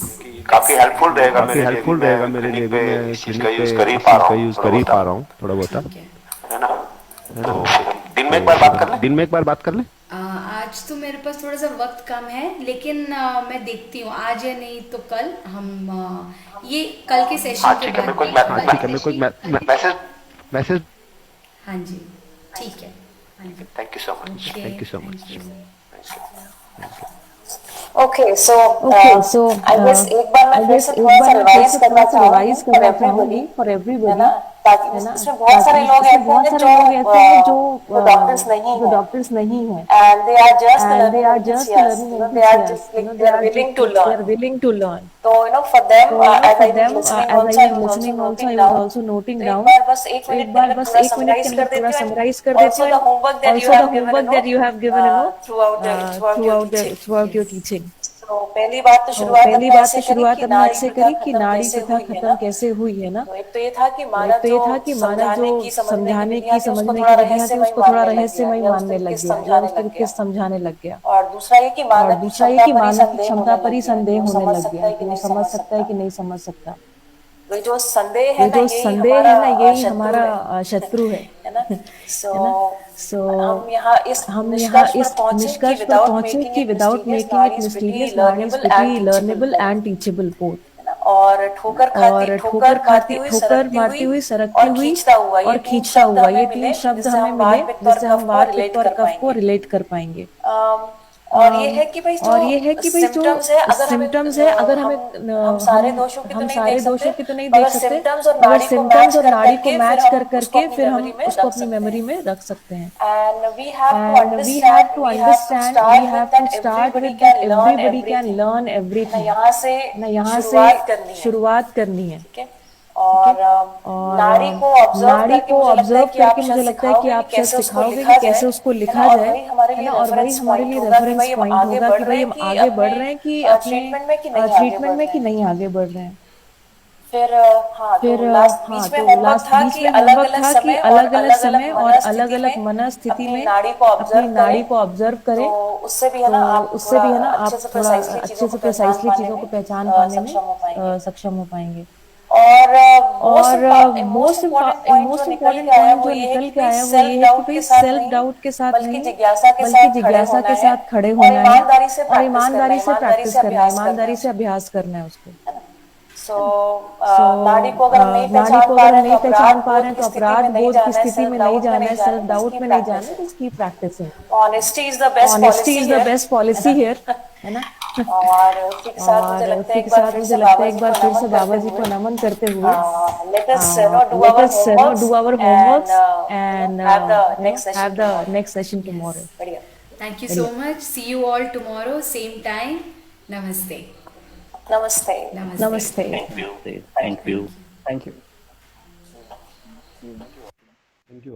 Speaker 7: काफी हेल्पफुल रहेगा
Speaker 4: काफी
Speaker 7: मेरे लिए
Speaker 4: हेल्पफुल रहेगा मेरे लिए भी, मैं
Speaker 7: इस चीज
Speaker 4: क्लिनिक
Speaker 7: का
Speaker 4: पे
Speaker 7: यूज कर ही
Speaker 4: इस
Speaker 7: पा
Speaker 4: चीज
Speaker 7: रहा
Speaker 4: का
Speaker 7: हूँ
Speaker 4: यूज
Speaker 7: थोड़ा
Speaker 4: कर ही
Speaker 7: बहुत,
Speaker 4: पा रहा हूँ थोड़ा बहुत,
Speaker 2: ठीक है।
Speaker 7: है ना?
Speaker 4: है
Speaker 7: तो
Speaker 4: ना?
Speaker 7: फिर दिन में एक बार बात कर ले।
Speaker 4: दिन में एक बार बात कर ले।
Speaker 2: आज तो मेरे पास थोड़ा सा वक्त कम है, लेकिन मैं देखती हूँ आज या नहीं तो कल हम ये कल के
Speaker 7: हाँ
Speaker 2: सेशन के
Speaker 7: ठीक है, मेरे
Speaker 2: बाद
Speaker 7: को
Speaker 2: में
Speaker 4: हाँ ठीक है, मेरे को
Speaker 7: मैसेज।
Speaker 4: मैसेज।
Speaker 2: हाँ जी, ठीक है। हाँ जी,
Speaker 7: thank you so much.
Speaker 2: Okay,
Speaker 4: thank you so
Speaker 2: thank
Speaker 4: much.
Speaker 2: You.
Speaker 5: Okay so
Speaker 1: so
Speaker 5: I guess एक बार मैं
Speaker 1: I
Speaker 5: फिर
Speaker 1: guess
Speaker 5: से
Speaker 1: एक
Speaker 5: थोड़ा सा
Speaker 1: बार मैं फिर
Speaker 5: रिवाइज
Speaker 1: से
Speaker 5: करना
Speaker 1: थोड़ा सा
Speaker 5: चाहूंगी
Speaker 1: रिवाइज
Speaker 5: फॉर
Speaker 1: करना
Speaker 5: एवरीबॉडी,
Speaker 1: चाहूंगी फॉर
Speaker 5: है ना,
Speaker 1: एवरीबॉडी,
Speaker 5: ताकि
Speaker 1: है ना,
Speaker 5: इसमें बहुत सारे
Speaker 1: ताकि
Speaker 5: लोग
Speaker 1: इसमें
Speaker 5: ऐसे
Speaker 1: बहुत
Speaker 5: हैं
Speaker 1: सारे लोग ऐसे हैं जो
Speaker 5: जो डॉक्टर्स नहीं
Speaker 1: जो
Speaker 5: हैं,
Speaker 1: डॉक्टर्स नहीं हैं,
Speaker 5: and they are just
Speaker 1: and they
Speaker 5: learning
Speaker 1: are just
Speaker 5: enthusiast,
Speaker 1: learning
Speaker 5: you know they are
Speaker 1: enthusiasts,
Speaker 5: just like
Speaker 1: they
Speaker 5: they are
Speaker 1: are
Speaker 5: willing
Speaker 1: just
Speaker 5: to
Speaker 1: they
Speaker 5: learn.
Speaker 1: are willing to learn.
Speaker 5: तो for them
Speaker 1: So
Speaker 5: as
Speaker 1: for
Speaker 5: I was
Speaker 1: them,
Speaker 5: listening
Speaker 1: as I
Speaker 5: also, I
Speaker 1: was
Speaker 5: was also
Speaker 1: listening also, I
Speaker 5: noting
Speaker 1: was
Speaker 5: down.
Speaker 1: also noting
Speaker 5: तो एक
Speaker 1: down.
Speaker 5: बार बस एक
Speaker 1: तो
Speaker 5: minute
Speaker 1: एक
Speaker 5: के
Speaker 1: बार
Speaker 5: अंदर
Speaker 1: बस
Speaker 5: पूरा
Speaker 1: एक मिनट के
Speaker 5: समराइज
Speaker 1: अंदर
Speaker 5: कर
Speaker 1: पूरा
Speaker 5: देती हूँ, एंड
Speaker 1: समराइज कर देती
Speaker 5: ऑल्सो
Speaker 1: हूँ,
Speaker 5: the
Speaker 1: and
Speaker 5: homework that you
Speaker 1: also the
Speaker 5: have given,
Speaker 1: homework that you have given,
Speaker 5: through out your teaching.
Speaker 1: throughout your
Speaker 2: Yes.
Speaker 1: teaching.
Speaker 5: तो पहली बात तो
Speaker 1: तो
Speaker 5: शुरुआत
Speaker 1: पहली
Speaker 5: हमने
Speaker 1: बात
Speaker 5: ऐसे
Speaker 1: तो
Speaker 5: करी
Speaker 1: शुरुआत
Speaker 5: कि
Speaker 1: हमने
Speaker 5: नाड़ी
Speaker 1: ऐसे
Speaker 5: प्रथा
Speaker 1: करी कि
Speaker 5: खत्म
Speaker 1: नाड़ी
Speaker 5: कैसे
Speaker 1: प्रथा
Speaker 5: हुई है
Speaker 1: खत्म
Speaker 5: ना.
Speaker 1: कैसे हुई है ना.
Speaker 5: तो एक तो ये था कि
Speaker 1: तो
Speaker 5: हमारा
Speaker 1: एक तो
Speaker 5: जो
Speaker 1: ये था कि हमारा जो
Speaker 5: समझाने की समझने की
Speaker 1: समझाने
Speaker 5: विधियां
Speaker 1: की
Speaker 5: थी उसको
Speaker 1: समझने
Speaker 5: थोड़ा
Speaker 1: की विधियां थी
Speaker 5: रहस्यमय
Speaker 1: उसको थोड़ा
Speaker 5: मानने लग गया
Speaker 1: रहस्यमय
Speaker 5: या उस
Speaker 1: मानने
Speaker 5: तरीके
Speaker 1: लग
Speaker 5: से
Speaker 1: गया या
Speaker 5: समझाने
Speaker 1: उस
Speaker 5: लग
Speaker 1: तरीके
Speaker 5: गया.
Speaker 1: से समझाने लग गया.
Speaker 5: और दूसरा ये कि
Speaker 1: और
Speaker 5: मानव की
Speaker 1: दूसरा ये
Speaker 5: क्षमता
Speaker 1: कि
Speaker 5: पर ही
Speaker 1: मानव की
Speaker 5: संदेह
Speaker 1: क्षमता
Speaker 5: होने
Speaker 1: पर
Speaker 5: लग
Speaker 1: ही
Speaker 5: गया कि
Speaker 1: संदेह
Speaker 5: वो
Speaker 1: होने
Speaker 5: समझ
Speaker 1: लग
Speaker 5: सकता
Speaker 1: गया
Speaker 5: है कि
Speaker 1: कि वो
Speaker 5: नहीं
Speaker 1: समझ
Speaker 5: समझ
Speaker 1: सकता है
Speaker 5: सकता.
Speaker 1: कि नहीं समझ सकता.
Speaker 5: तो ये जो संदेह
Speaker 1: ये
Speaker 5: है ना,
Speaker 1: जो
Speaker 5: यही
Speaker 1: संदेह
Speaker 5: हमारा
Speaker 1: है ना, यही
Speaker 5: शत्रु
Speaker 1: हमारा
Speaker 5: है
Speaker 1: शत्रु है.
Speaker 5: है ना. सो
Speaker 1: है ना. सो
Speaker 5: हम यहाँ इस
Speaker 1: हम यहाँ
Speaker 5: निष्कर्ष पर
Speaker 1: इस
Speaker 5: पहुंचे कि
Speaker 1: निष्कर्ष पर
Speaker 5: विदाउट
Speaker 1: पहुंचे
Speaker 5: मेकिंग
Speaker 1: कि
Speaker 5: it
Speaker 1: without
Speaker 5: mysterious,
Speaker 1: making it
Speaker 5: नाड़ी इज प्रिटी
Speaker 1: मिस्टीरियस, नाड़ी is
Speaker 5: learnable and
Speaker 1: pretty
Speaker 5: teachable
Speaker 1: learnable
Speaker 5: both.
Speaker 1: And teachable both.
Speaker 5: और ठोकर
Speaker 1: और
Speaker 5: खाती हुई,
Speaker 1: ठोकर
Speaker 5: सरकती
Speaker 1: मारती
Speaker 5: हुई
Speaker 1: हुई, सरकती
Speaker 5: और
Speaker 1: हुई
Speaker 5: खींचता हुआ, ये
Speaker 1: और
Speaker 5: तीन
Speaker 1: खींचता
Speaker 5: शब्द
Speaker 1: हुआ, ये
Speaker 5: हमें
Speaker 1: तीन
Speaker 5: मिले
Speaker 1: शब्द
Speaker 5: जिससे
Speaker 1: हमें
Speaker 5: हम
Speaker 1: मिले
Speaker 5: वात पित्त और
Speaker 1: जिससे हम
Speaker 5: कफ को
Speaker 1: वात
Speaker 5: रिलेट
Speaker 1: पित्त और
Speaker 5: कर
Speaker 1: कफ को
Speaker 5: पाएंगे.
Speaker 1: रिलेट कर पाएंगे.
Speaker 5: और ये है कि भाई जो
Speaker 1: और ये है कि भाई जो
Speaker 5: सिम्टम्स है, अगर हमें
Speaker 1: सिम्टम्स है, अगर हमें
Speaker 5: हम सारे दोषों की तो
Speaker 1: हम
Speaker 5: नहीं देख
Speaker 1: सारे
Speaker 5: सकते,
Speaker 1: दोषों की तो नहीं देख
Speaker 5: मगर
Speaker 1: सकते,
Speaker 5: सिम्टम्स और
Speaker 1: मगर
Speaker 5: नाड़ी को
Speaker 1: सिम्टम्स
Speaker 5: मैच
Speaker 1: और
Speaker 5: कर
Speaker 1: नाड़ी को
Speaker 5: करके फिर
Speaker 1: मैच
Speaker 5: हम
Speaker 1: कर
Speaker 5: उसको
Speaker 1: करके
Speaker 5: अपनी
Speaker 1: फिर
Speaker 5: मेमोरी
Speaker 1: हम
Speaker 5: में
Speaker 1: उसको
Speaker 5: रख
Speaker 1: अपनी
Speaker 5: सकते
Speaker 1: मेमोरी
Speaker 5: हैं.
Speaker 1: में रख सकते हैं.
Speaker 5: And we have to
Speaker 1: And
Speaker 5: understand, we have to start with that
Speaker 1: start
Speaker 5: everybody
Speaker 1: with that
Speaker 5: can learn
Speaker 1: everybody can
Speaker 5: everything.
Speaker 1: learn
Speaker 5: है ना,
Speaker 1: everything.
Speaker 5: यहाँ से
Speaker 1: ना यहाँ से
Speaker 5: शुरुआत करनी है.
Speaker 1: शुरुआत करनी है.
Speaker 5: ठीक है.
Speaker 1: ठीक है.
Speaker 5: और
Speaker 1: और
Speaker 5: नाड़ी को ऑब्जर्व
Speaker 1: नाड़ी
Speaker 5: करके
Speaker 1: को
Speaker 5: मुझे लगता है
Speaker 1: ऑब्जर्व
Speaker 5: कि आप
Speaker 1: करके
Speaker 5: शायद
Speaker 1: मुझे लगता है कि
Speaker 5: सिखाओगे कि
Speaker 1: आप शायद
Speaker 5: कैसे उसको
Speaker 1: सिखाओगे कि
Speaker 5: लिखा
Speaker 1: कैसे
Speaker 5: जाए,
Speaker 1: उसको
Speaker 5: है ना.
Speaker 1: लिखा
Speaker 5: और
Speaker 1: जाए,
Speaker 5: वही हमारे
Speaker 1: है
Speaker 5: लिए
Speaker 1: ना. और वही
Speaker 5: रेफरेंस
Speaker 1: हमारे
Speaker 5: पॉइंट
Speaker 1: लिए
Speaker 5: होगा कि
Speaker 1: रेफरेंस
Speaker 5: भाई हम
Speaker 1: पॉइंट
Speaker 5: आगे
Speaker 1: होगा
Speaker 5: बढ़
Speaker 1: कि
Speaker 5: रहे
Speaker 1: भाई
Speaker 5: हैं
Speaker 1: हम
Speaker 5: कि
Speaker 1: आगे बढ़
Speaker 5: अपने
Speaker 1: रहे हैं कि अपने
Speaker 5: ट्रीटमेंट में कि नहीं आगे
Speaker 1: ट्रीटमेंट
Speaker 5: बढ़
Speaker 1: में
Speaker 5: रहे
Speaker 1: कि
Speaker 5: हैं.
Speaker 1: नहीं आगे बढ़ रहे हैं.
Speaker 5: फिर हाँ, तो
Speaker 1: फिर
Speaker 5: लास्ट
Speaker 1: हाँ,
Speaker 5: बीच में
Speaker 1: तो
Speaker 5: होमवर्क
Speaker 1: लास्ट
Speaker 5: था
Speaker 1: बीच
Speaker 5: कि
Speaker 1: में
Speaker 5: अलग
Speaker 1: होमवर्क
Speaker 5: अलग
Speaker 1: था कि
Speaker 5: समय और
Speaker 1: अलग अलग
Speaker 5: अलग अलग
Speaker 1: समय और अलग
Speaker 5: मनस्थिति
Speaker 1: अलग
Speaker 5: में
Speaker 1: मनस्थिति
Speaker 5: अपनी
Speaker 1: में
Speaker 5: नाड़ी को
Speaker 1: अपनी
Speaker 5: ऑब्जर्व
Speaker 1: नाड़ी
Speaker 5: करें.
Speaker 1: को ऑब्जर्व
Speaker 5: तो
Speaker 1: करें.
Speaker 5: उससे भी है
Speaker 1: तो
Speaker 5: ना, आप
Speaker 1: उससे
Speaker 5: थोड़ा
Speaker 1: भी है ना,
Speaker 5: अच्छे
Speaker 1: आप
Speaker 5: से
Speaker 1: थोड़ा
Speaker 5: प्रिसाइजली चीजों
Speaker 1: अच्छे
Speaker 5: को
Speaker 1: से
Speaker 5: पहचान
Speaker 1: प्रिसाइसली
Speaker 5: पाने
Speaker 1: चीज़ों
Speaker 5: में
Speaker 1: को पहचान पाने में
Speaker 5: सक्षम हो पाएंगे.
Speaker 1: सक्षम हो पाएंगे.
Speaker 5: और
Speaker 1: और
Speaker 5: मोस्ट इम्पोर्टेंट पॉइंट जो
Speaker 1: मोस्ट
Speaker 5: निकल
Speaker 1: इम्पोर्टेंट
Speaker 5: के आया
Speaker 1: पॉइंट
Speaker 5: वो
Speaker 1: जो
Speaker 5: ये है
Speaker 1: निकल
Speaker 5: कि
Speaker 1: के
Speaker 5: भाई
Speaker 1: आया वो
Speaker 5: सेल्फ
Speaker 1: ये है कि
Speaker 5: डाउट
Speaker 1: भाई
Speaker 5: के साथ
Speaker 1: सेल्फ
Speaker 5: नहीं,
Speaker 1: डाउट के साथ
Speaker 5: बल्कि
Speaker 1: नहीं,
Speaker 5: जिज्ञासा के
Speaker 1: बल्कि
Speaker 5: साथ खड़े
Speaker 1: जिज्ञासा
Speaker 5: होना
Speaker 1: के
Speaker 5: है
Speaker 1: साथ खड़े
Speaker 5: और
Speaker 1: होना है
Speaker 5: ईमानदारी से
Speaker 1: और
Speaker 5: प्रैक्टिस करना है,
Speaker 1: ईमानदारी से
Speaker 5: ईमानदारी
Speaker 1: प्रैक्टिस
Speaker 5: से
Speaker 1: करना है,
Speaker 5: अभ्यास करना है
Speaker 1: ईमानदारी से
Speaker 5: उसको.
Speaker 1: अभ्यास करना है उसको.
Speaker 5: सो
Speaker 1: सो
Speaker 5: नाड़ी को अगर हम नहीं
Speaker 1: नाड़ी
Speaker 5: पहचान
Speaker 1: को
Speaker 5: पा
Speaker 1: अगर
Speaker 5: रहे
Speaker 1: हम
Speaker 5: हैं तो
Speaker 1: नहीं पहचान
Speaker 5: अपराध
Speaker 1: पा रहे
Speaker 5: बोध
Speaker 1: हैं
Speaker 5: की
Speaker 1: तो
Speaker 5: स्थिति में
Speaker 1: अपराध
Speaker 5: नहीं
Speaker 1: बोध की
Speaker 5: जाना है,
Speaker 1: स्थिति
Speaker 5: सेल्फ
Speaker 1: में नहीं
Speaker 5: डाउट में
Speaker 1: जाना
Speaker 5: नहीं
Speaker 1: है,
Speaker 5: जाना
Speaker 1: सेल्फ
Speaker 5: है, तो
Speaker 1: डाउट
Speaker 5: इसकी
Speaker 1: में नहीं जाना है.
Speaker 5: प्रैक्टिस है.
Speaker 1: तो keep practicing.
Speaker 5: Honesty is the best
Speaker 1: honesty
Speaker 5: policy
Speaker 1: is the
Speaker 5: here,
Speaker 1: best
Speaker 5: है
Speaker 1: पॉलिसी
Speaker 5: ना.
Speaker 1: हियर. है ना.
Speaker 5: और उसी के साथ मुझे
Speaker 1: और
Speaker 5: लगता है
Speaker 1: उसी
Speaker 5: एक
Speaker 1: के
Speaker 5: बार
Speaker 1: साथ
Speaker 5: फिर
Speaker 1: मुझे
Speaker 5: से
Speaker 1: लगता
Speaker 5: बाबा
Speaker 1: है एक
Speaker 5: जी
Speaker 1: बार
Speaker 5: को
Speaker 1: फिर
Speaker 5: नमन
Speaker 1: से
Speaker 5: करते
Speaker 1: बाबा जी
Speaker 5: हुए
Speaker 1: को नमन करते हुए
Speaker 5: let us do
Speaker 1: let
Speaker 5: our
Speaker 1: us
Speaker 5: homeworks
Speaker 1: do our
Speaker 5: and
Speaker 1: homeworks and
Speaker 5: have the next
Speaker 1: have
Speaker 5: session
Speaker 1: the
Speaker 5: tomorrow.
Speaker 1: next session tomorrow.
Speaker 2: Yes.
Speaker 5: बढ़िया.
Speaker 2: Thank you so much. See you all tomorrow, same time. Namaste.
Speaker 5: नमस्ते.
Speaker 2: Namaste.
Speaker 1: Namaste.
Speaker 6: Thank you. Thank you.
Speaker 4: Thank you. Thank you.